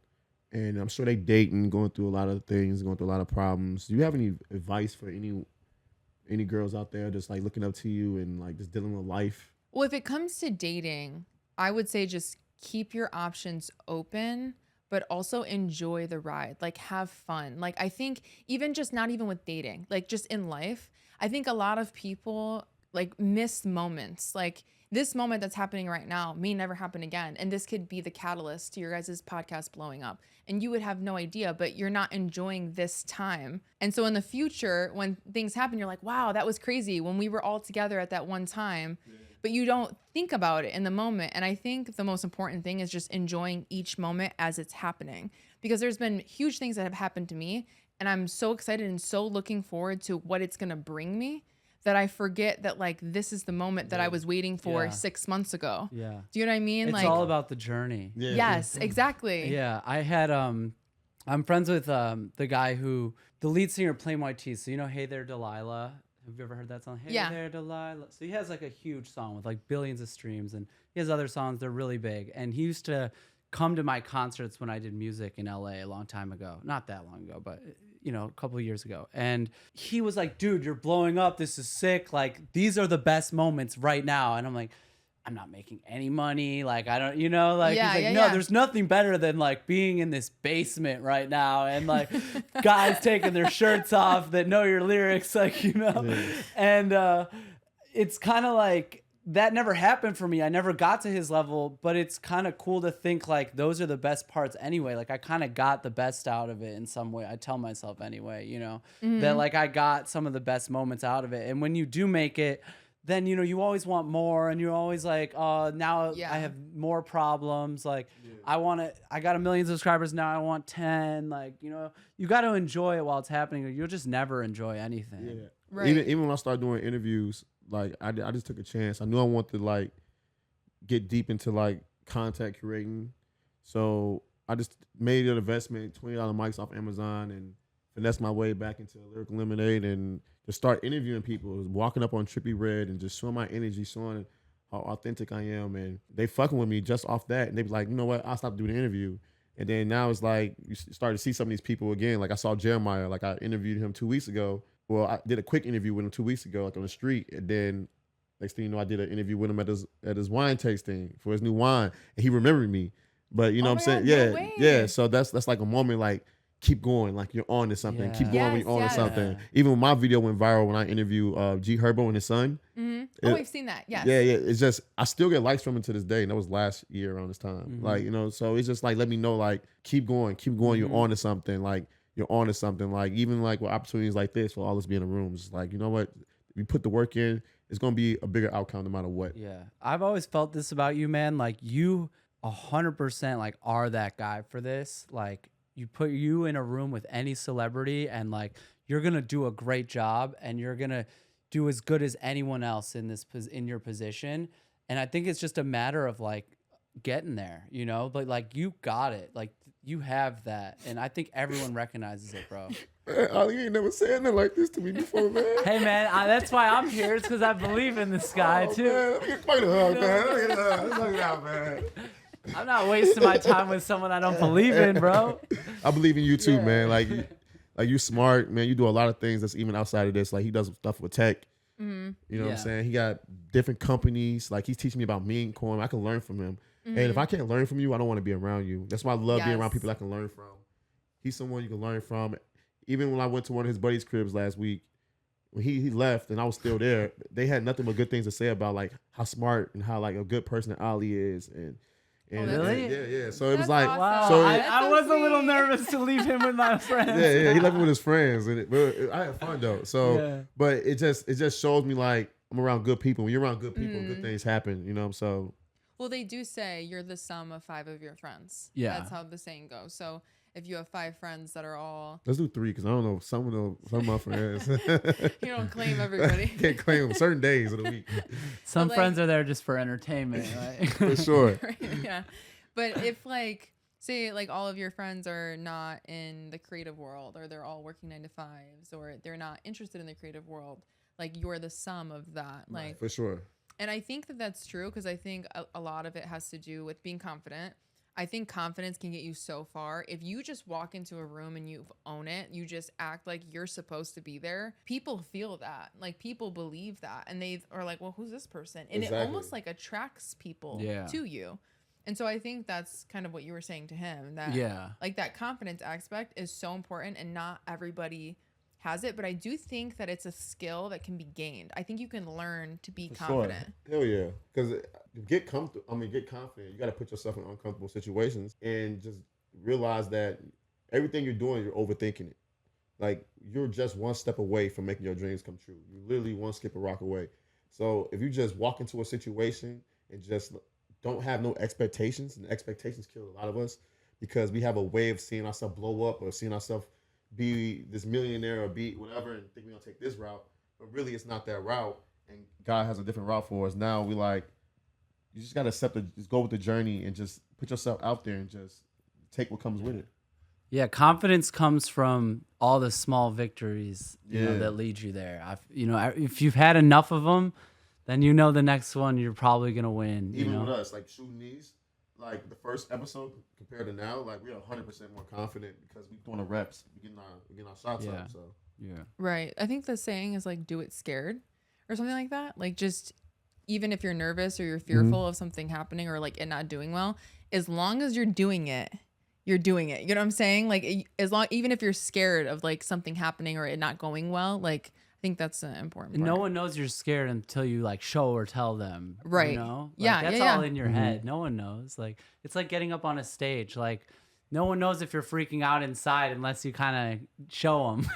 and I'm sure they dating, going through a lot of things, going through a lot of problems. Do you have any advice for any girls out there just like looking up to you and like just dealing with life? Well, if it comes to dating, I would say just keep your options open, but also enjoy the ride. Like have fun. Like I think even just not even with dating, like just in life, I think a lot of people like miss moments. Like this moment that's happening right now may never happen again. And this could be the catalyst to your guys' podcast blowing up. And you would have no idea, but you're not enjoying this time. And so in the future, when things happen, you're like, wow, that was crazy when we were all together at that one time. Yeah. But you don't think about it in the moment. And I think the most important thing is just enjoying each moment as it's happening. Because there's been huge things that have happened to me. And I'm so excited and so looking forward to what it's going to bring me that I forget that like this is the moment that I was waiting for 6 months ago. Yeah. Do you know what I mean? It's like all about the journey. Yeah. Yes, exactly. Yeah. I had I'm friends with the guy who the lead singer of Plain White T's. So you know Hey There Delilah? Have you ever heard that song? Hey There Delilah. So he has like a huge song with like billions of streams, and he has other songs that are really big. And he used to come to my concerts when I did music in LA a long time ago. Not that long ago, but you know, a couple of years ago. And he was like, dude, you're blowing up. This is sick. Like, these are the best moments right now. And I'm like, I'm not making any money. Like, I don't, you know, like, he's like, no, there's nothing better than like being in this basement right now. And like guys taking their shirts off that know your lyrics, like, you know, and it's kind of like, that never happened for me. I never got to his level, but it's kind of cool to think like those are the best parts anyway. Like I kind of got the best out of it in some way. I tell myself anyway, you know, that like I got some of the best moments out of it. And when you do make it, then, you know, you always want more, and you're always like, oh, now I have more problems. Like I got 1 million subscribers. Now I want 10. Like, you know, you got to enjoy it while it's happening, or you'll just never enjoy anything. Yeah. Right. Even when I started doing interviews, like I just took a chance. I knew I wanted to like get deep into like content creating, so I just made an investment, $20 mics off Amazon, and finessed my way back into Lyrical Lemonade, and just start interviewing people, walking up on Trippie Redd and just showing my energy, showing how authentic I am, and they fucking with me just off that, and they be like, you know what, I'll stop doing the interview. And then now it's like you start to see some of these people again. Like I saw Jeremiah, like I interviewed him 2 weeks ago. Well, I did a quick interview with him 2 weeks ago, like on the street, and then next thing you know, I did an interview with him at his wine tasting for his new wine, and he remembered me. But you know what I'm saying? Yeah. So that's like a moment, like keep going, like you're on to something. Keep going when you're on to something. Even when my video went viral when I interviewed G Herbo and his son. We've seen that. Yes. Yeah. It's just I still get likes from him to this day, and that was last year around this time. Like, you know, so it's just like let me know, like keep going. You're on to something. Like you're on to something. Like even like with opportunities like this, will always be in the rooms. It's like, you know what, if you put the work in, it's gonna be a bigger outcome no matter what. Yeah, I've always felt this about you, man. Like you 100% like are that guy for this. Like you put you in a room with any celebrity, and like you're gonna do a great job, and you're gonna do as good as anyone else in your position. And I think it's just a matter of like getting there, you know. But like you got it. Like you have that, and I think everyone recognizes it, bro. Man, Ali ain't never said nothing like this to me before, man. Hey, man, that's why I'm here. It's because I believe in this guy, too. Man, let me get quite a hug, man. Let me get a hug. Let's hug it out, man. I'm not wasting my time with someone I don't believe in, bro. I believe in you, too, man. Like you smart, man. You do a lot of things that's even outside of this. Like, he does stuff with tech. You know what I'm saying? He got different companies. Like, he's teaching me about meme coin. I can learn from him. And if I can't learn from you, I don't want to be around you. That's why I love being around people I can learn from. He's someone you can learn from. Even when I went to one of his buddies' cribs last week, when he left and I was still there, they had nothing but good things to say about like how smart and how like a good person that Ali is. And really? Yeah. So it was like, wow. So I was a little nervous to leave him with my friends. Yeah. He left me with his friends, and I had fun though. So, but it just shows me like I'm around good people. When you're around good people, good things happen. You know. So. Well, they do say you're the sum of 5 of your friends. Yeah. That's how the saying goes. So if you have 5 friends that are all Let's do 3 because I don't know some of my friends. you don't claim everybody. Can't claim them certain days of the week. Some like- friends are there just for entertainment, right? For sure. Right, yeah. But if like say like all of your friends are not in the creative world, or they're all working 9 to 5s, or they're not interested in the creative world, like you're the sum of that. Like For sure. And I think that that's true, because I think a lot of it has to do with being confident. I think confidence can get you so far. If you just walk into a room and you own it, you just act like you're supposed to be there, people feel that. Like people believe that. And they are like, well, who's this person? And Exactly. it almost like attracts people Yeah. to you. And so I think that's kind of what you were saying to him. That Yeah. like that confidence aspect is so important, and not everybody has it, but I do think that it's a skill that can be gained. I think you can learn to be confident. Sure. Hell yeah. Because get confident. You got to put yourself in uncomfortable situations and just realize that everything you're doing, you're overthinking it. Like you're just one step away from making your dreams come true. You're literally one skip a rock away. So if you just walk into a situation and just don't have no expectations, and expectations kill a lot of us, because we have a way of seeing ourselves blow up or seeing ourselves be this millionaire or be whatever and think we're going to take this route. But really, it's not that route. And God has a different route for us. Now we like, you just got to just go with the journey and just put yourself out there and just take what comes with it. Yeah, confidence comes from all the small victories, you know, Yeah. that lead you there. If you've had enough of them, then you know the next one you're probably gonna win. Even you know? with us, like shooting these, like the first episode compared to now, like we're 100% more confident because we're doing the reps, we're getting our shots up. So Yeah. Right. I think the saying is like, do it scared or something like that. Like just even if you're nervous or you're fearful of something happening or like it not doing well, as long as you're doing it, you're doing it. You know what I'm saying? Like even if you're scared of like something happening or it not going well, like I think that's an important part. No one knows you're scared until you like show or tell them. Right. You know? Like, Yeah, that's yeah, all yeah. in your head. No one knows. Like it's like getting up on a stage. Like no one knows if you're freaking out inside unless you kind of show them.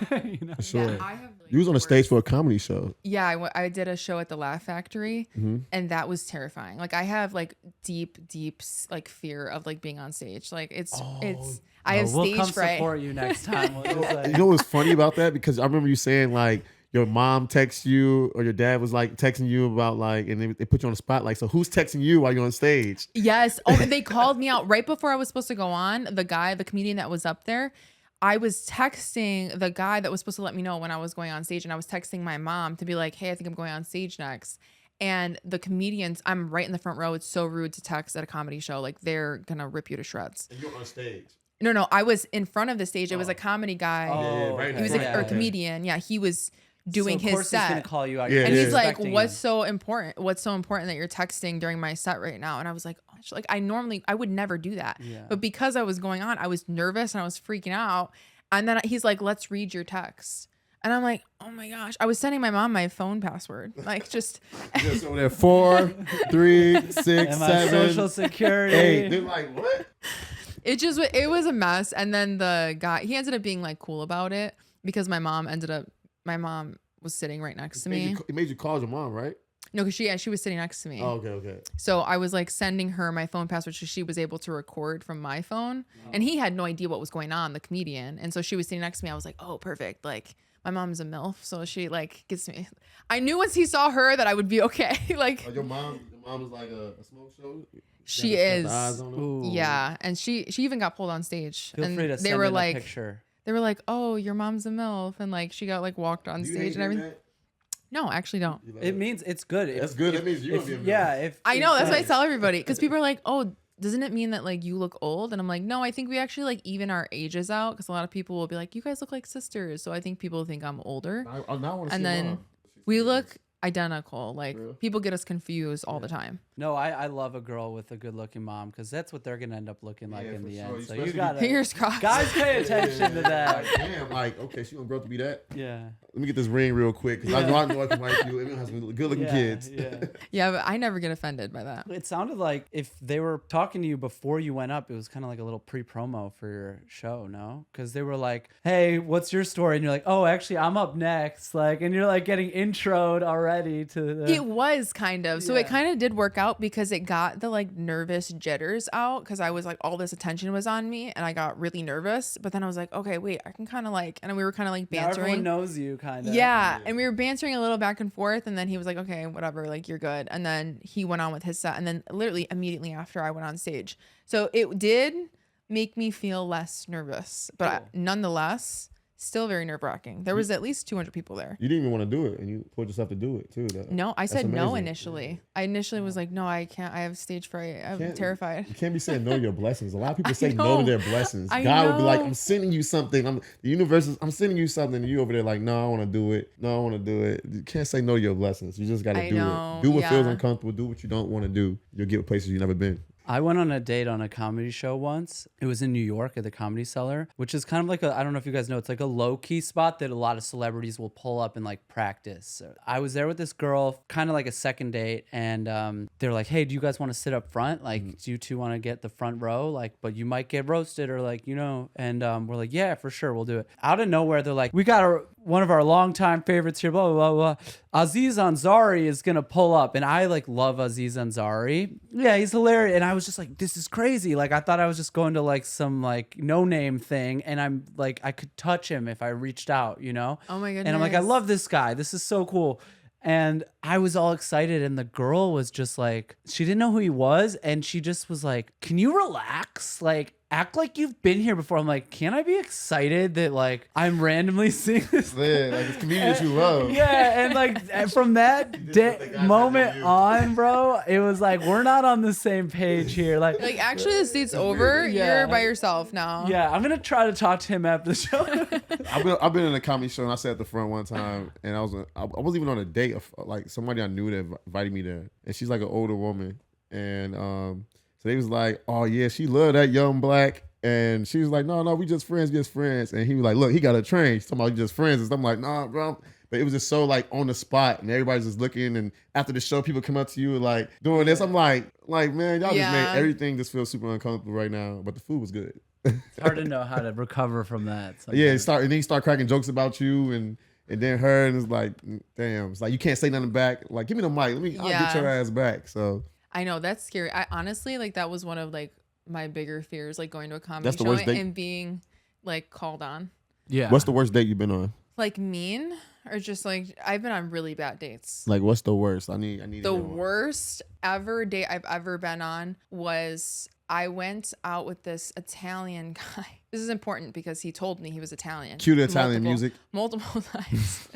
You know? for sure. Yeah, I have, like, You was on a stage for a comedy show. Yeah, I did a show at the Laugh Factory, Mm-hmm. and that was terrifying. Like I have like deep like fear of like being on stage. Like it's I have we'll stage come fright. support you next time. We'll just, like, You know what's funny about that? Because I remember you saying like your mom texts you or your dad was like texting you about like, and they put you on the spot. Like, so who's texting you while you're on stage? Yes. Oh, and they called me out right before I was supposed to go on. The comedian that was up there, I was texting the guy that was supposed to let me know when I was going on stage, and I was texting my mom to be like, hey, I think I'm going on stage next. And the comedians, I'm right in the front row. It's so rude to text at a comedy show. Like they're gonna rip you to shreds. And you're on stage. No, I was in front of the stage. It was a comedy guy. right He was now. or a comedian. Yeah, he was doing so of course his he's gonna set. call you out. Yeah, And yeah. he's like, Expecting what's him. so important? What's so important that you're texting during my set right now? And I was like, oh, like I would never do that. Yeah. But because I was going on, I was nervous and I was freaking out. And then he's like, let's read your text. And I'm like, oh my gosh. I was sending my mom my phone password. Like just Just over there, 4, 3, 6, And my 7, social security. 8. They're like, what? it was a mess. And then the guy, he ended up being like cool about it, because my mom was sitting right next to me. It made you call your mom, right? No, because she was sitting next to me. Oh, okay. So I was like sending her my phone password so she was able to record from my phone. And he had no idea what was going on, the comedian. And so she was sitting next to me. I was like, oh, perfect. Like my mom's a MILF. So she like gets me. I knew once he saw her that I would be okay. Like Your mom is like a smoke show? she You gotta is. set the eyes on her? Ooh. Yeah. And she even got pulled on stage. Feel and free to they send were in a like, picture. they were like, oh, your mom's a MILF. And like she got like walked on Do you stage hate and everything. that? No, I actually don't. You like It means it's good. That's good. That means you're gonna be a yeah. MILF. If I know. That's what I does. tell everybody. Because people are like, oh, doesn't it mean that like you look old? And I'm like, no, I think we actually like even our ages out, because a lot of people will be like, you guys look like sisters. So I think people think I'm older. I now want to see And then mom. we look identical. Like Real? people get us confused all the time. No, I love a girl with a good-looking mom, because that's what they're gonna end up looking like Yeah, in for the sure. end. You So you especially- gotta, Fingers crossed. guys, pay attention to that. Like, damn, like, okay, she gonna grow up to be that. Yeah. Let me get this ring real quick, because I know I can like you. Everyone has some good looking Yeah, kids. yeah. Yeah, but I never get offended by that. It sounded like if they were talking to you before you went up, it was kind of like a little pre-promo for your show, no? Because they were like, "Hey, what's your story?" And you're like, "Oh, actually, I'm up next." Like, and you're like getting introed already. already to the... It was kind of. So it kind of did work out because it got the like nervous jitters out because I was like, all this attention was on me and I got really nervous. But then I was like, okay, wait, I can kind of like, and we were kind of like Now bantering. everyone knows you kind of. Yeah. And we were bantering a little back and forth. And then he was like, okay, whatever, like you're good. And then he went on with his set. And then literally immediately after I went on stage. So it did make me feel less nervous. But nonetheless, still very nerve-wracking. There was at least 200 people there. You didn't even want to do it, and you pulled yourself to do it too. No, I said no amazing. initially. I initially was like, no, I can't. I have stage fright. I'm terrified. You can't be saying no to your blessings. A lot of people say no to their blessings. I God would be like, know. I'm sending you something. The universe is, I'm sending you something. And you over there like, no, I want to do it. No, I want to do it. You can't say no to your blessings. You just got to do it. Do what feels uncomfortable. Do what you don't want to do. You'll get places you've never been. I went on a date on a comedy show once. It was in New York at the Comedy Cellar, which is kind of like I don't know if you guys know, it's like a low-key spot that a lot of celebrities will pull up and like practice. So I was there with this girl, kind of like a second date, and they're like, hey, do you guys want to sit up front? Like, do you two want to get the front row? Like, but you might get roasted or like, you know, and we're like, yeah, for sure, we'll do it. Out of nowhere, they're like, we got one of our longtime favorites here, blah, blah, blah, blah. Aziz Ansari is going to pull up. And I like love Aziz Ansari. Yeah, he's hilarious. And I was just like, this is crazy. Like, I thought I was just going to like some like no name thing. And I'm like, I could touch him if I reached out, you know? Oh my goodness. And I'm like, I love this guy. This is so cool. And I was all excited. And the girl was just like, she didn't know who he was. And she just was like, can you relax? Like, act like you've been here before. I'm like, can I be excited that like I'm randomly seeing this? Yeah, like it's comedians you love. Yeah, and like from that moment on, bro, it was like we're not on the same page here. Like actually, the seat's over. Yeah. You're by yourself now. Yeah, I'm gonna try to talk to him after the show. I've been in a comedy show and I sat at the front one time and I wasn't even on a date. Like somebody I knew that invited me there, and she's like an older woman, and so they was like, oh yeah, she loved that young black. And she was like, no, we just friends. And he was like, look, he got a train. He's talking about just friends. And I'm like, nah, bro. But it was just so like on the spot and everybody's just looking. And after the show, people come up to you and like doing this. I'm like, man, y'all just made everything just feel super uncomfortable right now. But the food was good. It's hard to know how to recover from that. Sometimes. Yeah, and then he start cracking jokes about you and then her. And it's like, damn. It's like, you can't say nothing back. Like, give me the mic. I'll get your ass back. So. I know, that's scary. I honestly, like, that was one of like my bigger fears, like going to a comedy That's the show worst date? and being like called on. Yeah. What's the worst date you've been on? Like mean or just like I've been on really bad dates. Like, what's the worst? I need the worst ever date I've ever been on was I went out with this Italian guy. This is important because he told me he was Italian. Cue the Italian music. Multiple times.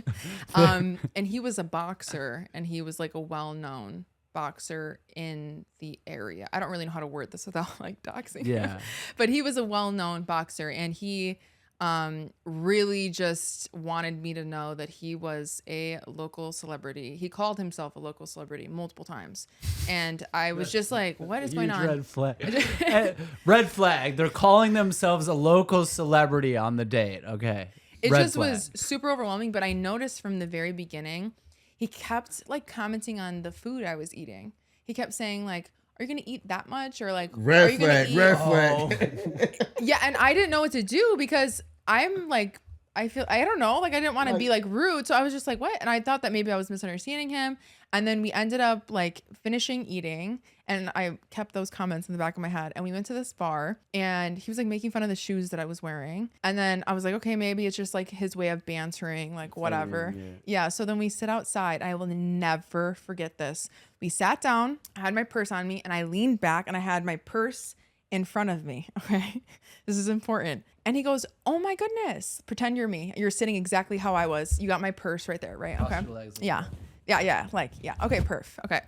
And he was a boxer and he was like a well-known boxer in the area. I don't really know how to word this without like doxing him. But he was a well-known boxer and he really just wanted me to know that he was a local celebrity. He called himself a local celebrity multiple times. And I was just like, what is going on? Red flag. Red flag. They're calling themselves a local celebrity on the date. Okay. It just was super overwhelming. But I noticed from the very beginning, he kept like commenting on the food I was eating. He kept saying like, are you going to eat that much? Or like, red flag. Yeah. And I didn't know what to do because I'm like, I don't know. Like I didn't want to be like rude. So I was just like, what? And I thought that maybe I was misunderstanding him. And then we ended up like finishing eating. And I kept those comments in the back of my head. And we went to this bar and he was like making fun of the shoes that I was wearing. And then I was like, okay, maybe it's just like his way of bantering, like whatever. Yeah. So then we sit outside. I will never forget this. We sat down, I had my purse on me and I leaned back and I had my purse in front of me. Okay. This is important. And he goes, oh my goodness, pretend you're me. You're sitting exactly how I was. You got my purse right there, right? Okay. Yeah. Okay, perf. Okay.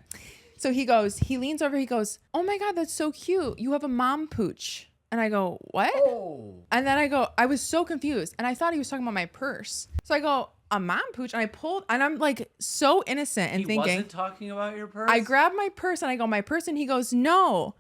So he leans over, he goes, oh my God, that's so cute. You have a mom pooch. And I go, what? Oh. And then I was so confused. And I thought he was talking about my purse. So I go, a mom pooch? And I pulled, and I'm like so innocent and thinking. He wasn't talking about your purse? I grabbed my purse and I go, my purse? And he goes, no,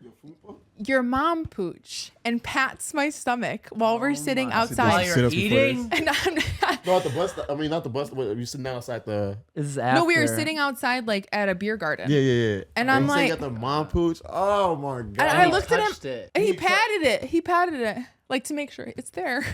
your mom pooch. And pats my stomach while we're sitting outside. While you're eating? And I'm No, at the bus. Not the bus. You're sitting outside the. This is after. No, we were sitting outside like at a beer garden. Yeah. And I'm like, got the mom pooch. Oh my God. And I looked at him it. and he patted it. He patted it like to make sure it's there.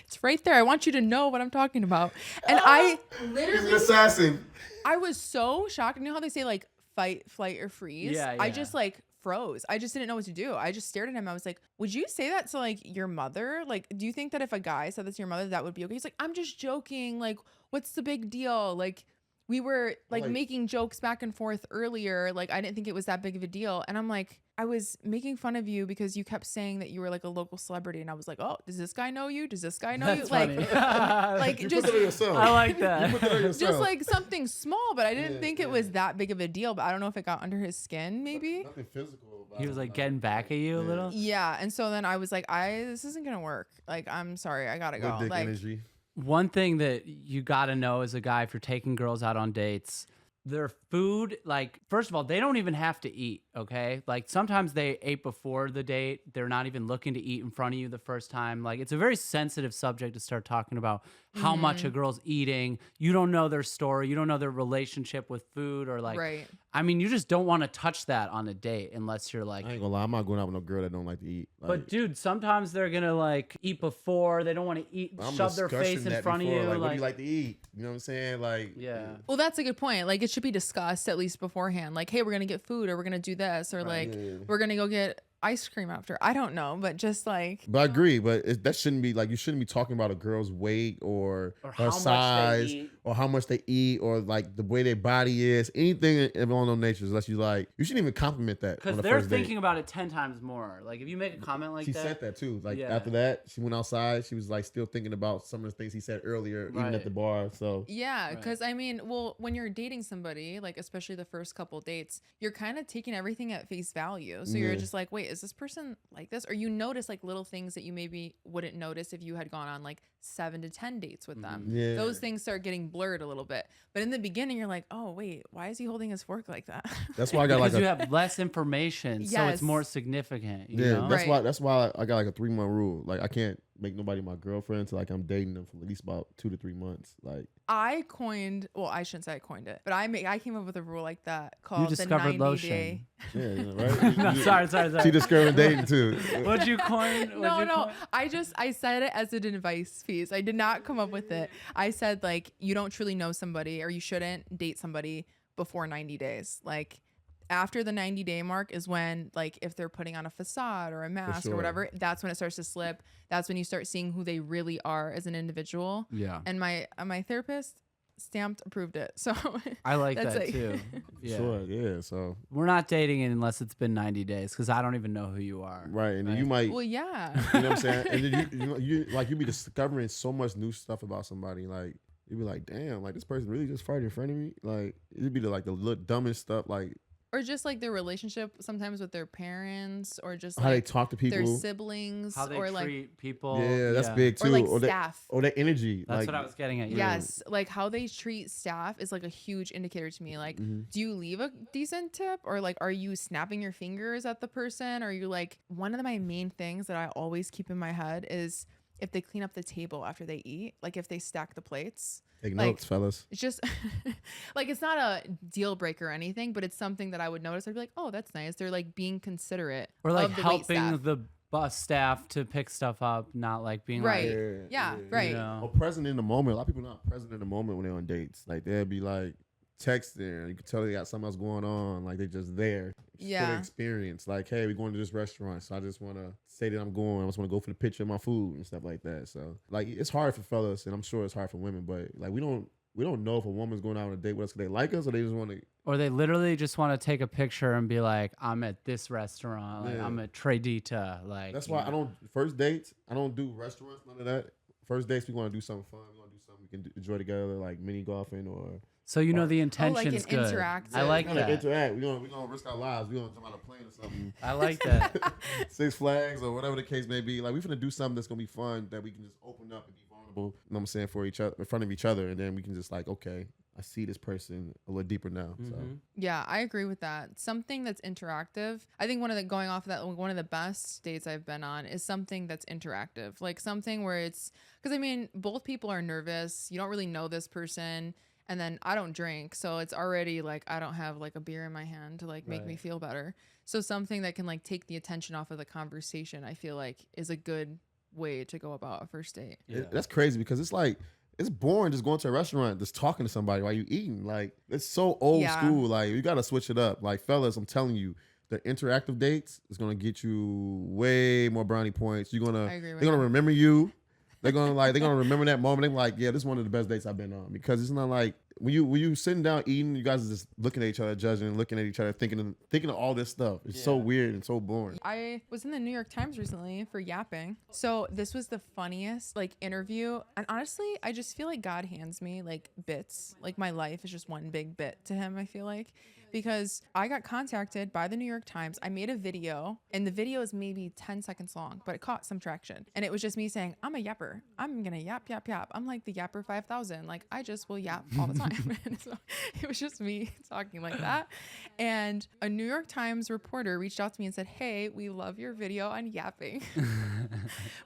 It's right there. I want you to know what I'm talking about. And I He's an assassin. I was so shocked. You know how they say like fight, flight, or freeze? Yeah, I yeah. just like froze. I just didn't know what to do. I just stared at him. I was like, would you say that to like your mother? Like, do you think that if a guy said that to your mother, that would be okay? He's like, I'm just joking. Like, what's the big deal? Like, we were like making jokes back and forth earlier. Like, I didn't think it was that big of a deal. And I'm like, I was making fun of you because you kept saying that you were like a local celebrity. And I was like, oh, does this guy know you? Does this guy know That's you? Like, funny. like You just put that on yourself. I like that. You put that on yourself. just like something small, but I didn't Yeah, think it was that big of a deal. But I don't know if it got under his skin, maybe. Nothing physical. About He was it, like getting back at you a little. Yeah. And so then I was like, this isn't gonna work. Like, I'm sorry, I gotta no go. dick Like, energy. One thing that you got to know as a guy, if you're taking girls out on dates, their food, like, first of all, they don't even have to eat, okay? Like, sometimes they ate before the date. They're not even looking to eat in front of you the first time. Like, it's a very sensitive subject to start talking about how much a girl's eating. You don't know their story. You don't know their relationship with food or, like, right. I mean, you just don't want to touch that on a date unless you're like, I ain't gonna lie, I'm not going out with no girl that don't like to eat. Like, but dude, sometimes they're gonna like eat before. They don't want to eat, I'm shove their face discussing in that front before. of you. Like, what do you like to eat? You know what I'm saying? Like, yeah. Well, that's a good point. Like, it should be discussed at least beforehand. Like, hey, we're gonna get food, or we're gonna do this, or like yeah. we're gonna go get ice cream after. I don't know, but just like, But I agree, but that shouldn't be like, you shouldn't be talking about a girl's weight or Or her how much they size eat. or how much they eat or like the way their body is, anything along those natures. Unless you like, you shouldn't even compliment that. Because on the they're first date. thinking about it 10 times more. Like if you make a comment like She that, said that too. Like Yeah. after that, she went outside. She was like still thinking about some of the things he said earlier, even Right. at the bar. So yeah, Right. because I mean, well, when you're dating somebody, like especially the first couple dates, you're kind of taking everything at face value. So you're Yeah. just like, wait, is this person like this? Or you notice like little things that you maybe wouldn't notice if you had gone on like 7 to 10 dates with them. yeah, Those things start getting blurred a little bit. But in the beginning, you're like, oh, wait, why is he holding his fork like that? that's why I got because like you a, have less information, so Yes. it's more significant. You yeah. know? That's Right. that's why I got like a 3-month rule. Like I can't make nobody my girlfriend until like I'm dating them for at least about 2 to 3 months. Like I coined, well, I shouldn't say I coined it, but I came up with a rule like that called the discovered 90 lotion. day. yeah, you know, right? No, sorry. She discovered dating too. What'd you coin? No. I said it as an advice piece. I did not come up with it. I said like you don't truly know somebody or you shouldn't date somebody before 90 days. Like after the 90-day mark is when like if they're putting on a facade or a mask sure. or whatever, that's when it starts to slip. That's when you start seeing who they really are as an individual. Yeah. And my therapist stamped approved it. So I like That's that like- too. Yeah. Sure, yeah. So We're not dating unless it's been 90 days because I don't even know who you are. right, and then Right. you might, well, yeah. you know what I'm saying, and then you like you be discovering so much new stuff about somebody. Like you'd be like, damn, like this person really just farted in front of me. Like it'd be the little dumbest stuff, like Or just like their relationship sometimes with their parents or just how they like talk to their people. siblings How they or like treat people. Yeah, that's big too. or like Or staff. their energy. That's like, what I was getting at. Yeah. Yes, like how they treat staff is like a huge indicator to me. Like, Mm-hmm. do you leave a decent tip or like are you snapping your fingers at the person? Or are you like one of my main things that I always keep in my head is if they clean up the table after they eat, like if they stack the plates. Take like- notes, fellas. It's just like it's not a deal breaker or anything, but it's something that I would notice. I'd be like, oh, that's nice. They're like being considerate Or like of the wait staff. helping the bus staff to pick stuff up, not like being Right. like, Yeah, right. you know. Or present in the moment. A lot of people not present in the moment when they're on dates. Like they'll be like texting. You can tell they got something else going on. Like they just there. For Yeah. the experience. Like, hey, we're going to this restaurant. So I just want to say that I'm going. I just want to go for the picture of my food and stuff like that. So like it's hard for fellas, and I'm sure it's hard for women, but like we don't know if a woman's going out on a date with us because they like us or they just want to. Or they literally just want to take a picture and be like, I'm at this restaurant. Like, Yeah. I'm at Tradita. Like, That's you why know. I don't, first dates, I don't do restaurants, none of that. First dates, we want to do something fun. We want to do something we can enjoy together, like mini golfing or. So you know the like intention's an good. interactive- I like We're gonna that. interact. We're gonna risk our lives. We're gonna jump out of a plane or something. I like that. Six Flags or whatever the case may be. Like we're gonna do something that's gonna be fun that we can just open up and be vulnerable. You know what I'm saying, for each other, in front of each other, and then we can just like, okay, I see this person a little deeper now. So Mhm. Yeah, I agree with that. Something that's interactive. I think going off of that, one of the best dates I've been on is something that's interactive. Like something where it's, because I mean, both people are nervous. You don't really know this person. And then I don't drink. So it's already like, I don't have like a beer in my hand to like make me Right. feel better. So something that can like take the attention off of the conversation, I feel like is a good way to go about a first date. Yeah. that's crazy because it's like it's boring just going to a restaurant, just talking to somebody while you eating. Like, it's so old school. Like, you got to switch it up. Like, fellas, I'm telling you, the interactive dates is going to get you way more brownie points. They're going to remember you. They're going to remember that moment. They're like, yeah, this is one of the best dates I've been on, because it's not like when you sitting down eating, you guys are just looking at each other, judging, and looking at each other, thinking of all this stuff. It's so weird and so boring. I was in the New York Times recently for yapping. So this was the funniest like interview. And honestly, I just feel like God hands me like bits. Like my life is just one big bit to him, I feel like. Because I got contacted by the New York Times. I made a video, and the video is maybe 10 seconds long, but it caught some traction. And it was just me saying, I'm a yapper. I'm going to yap, yap, yap. I'm like the yapper 5000. Like, I just will yap all the time. And so it was just me talking like that. And a New York Times reporter reached out to me and said, hey, we love your video on yapping.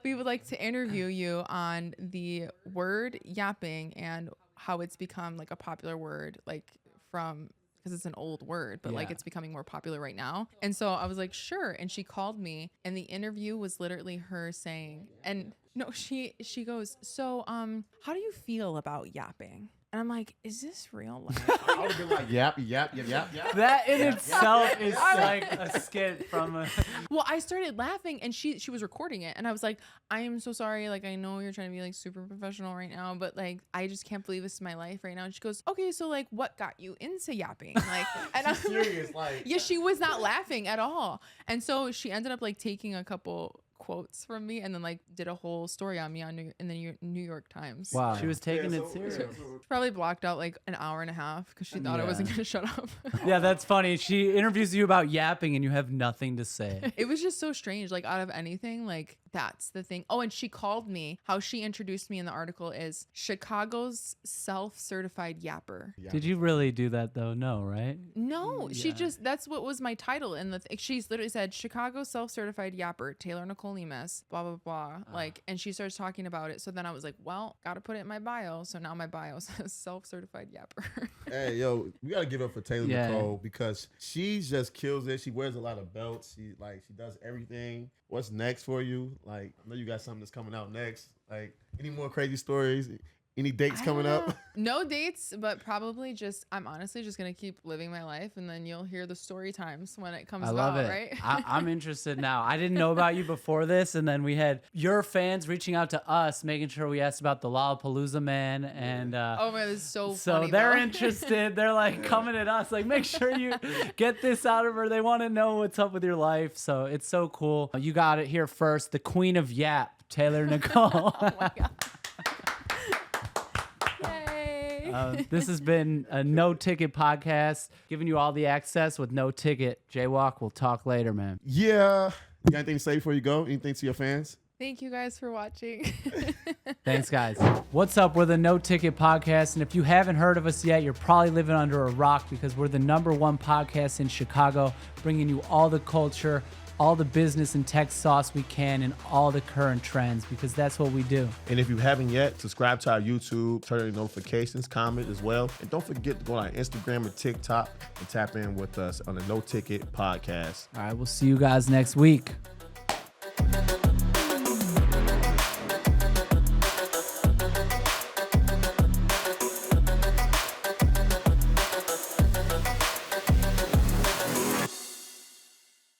We would like to interview you on the word yapping and how it's become like a popular word, like from... because it's an old word, but like it's becoming more popular right now. And so I was like, sure. And she called me, and the interview was literally her saying, and no, she goes, so, how do you feel about yapping? And I'm like, is this real life? I would have been like, yap, yap, yap, yap, yap. That in itself is like a skit from a... Well, I started laughing, and she was recording it, and I was like, I am so sorry. Like, I know you're trying to be like super professional right now, but like, I just can't believe this is my life right now. And she goes, okay, so like, what got you into yapping? Like, and I'm serious, like... Yeah, she was not laughing at all. And so she ended up like taking a couple quotes from me and then like did a whole story on me in the New York Times. Wow. She was taking it serious. She probably blocked out like an hour and a half because she thought I wasn't going to shut up. Yeah, that's funny. She interviews you about yapping and you have nothing to say. It was just so strange. Like out of anything, like that's the thing. Oh, and she called me. How she introduced me in the article is Chicago's self-certified yapper. Did you really do that though? No, right? No, she just, that's what was my title. And she's literally said, Chicago self-certified yapper, Taylor Nicole, blah, blah, blah. Like, and she starts talking about it. So then I was like, well, got to put it in my bio. So now my bio says self-certified yapper. Hey, yo, we got to give up for Taylor Nicole because she just kills it. She wears a lot of belts. She does everything. What's next for you? Like, I know you got something that's coming out next. Like, any more crazy stories? Any dates coming up? No dates, but probably just, I'm honestly just going to keep living my life, and then you'll hear the story times when it comes about, right? I'm interested now. I didn't know about you before this, and then we had your fans reaching out to us, making sure we asked about the Lollapalooza man, and oh man, it's so funny, they're interested. They're like coming at us, like, make sure you get this out of her. They want to know what's up with your life, so it's so cool. You got it here first, the queen of yap, Taylor Nicole. Oh my God. This has been a No Ticket podcast, giving you all the access with no ticket. Jaywalk, we'll talk later, man. Yeah. You got anything to say before you go? Anything to your fans? Thank you guys for watching. Thanks, guys. What's up? We're the No Ticket podcast. And if you haven't heard of us yet, you're probably living under a rock because we're the #1 podcast in Chicago, bringing you all the culture, all the business and tech sauce we can, and all the current trends, because that's what we do. And if you haven't yet, subscribe to our YouTube, turn on notifications, comment as well. And don't forget to go on Instagram and TikTok and tap in with us on the No Ticket podcast. All right, we'll see you guys next week.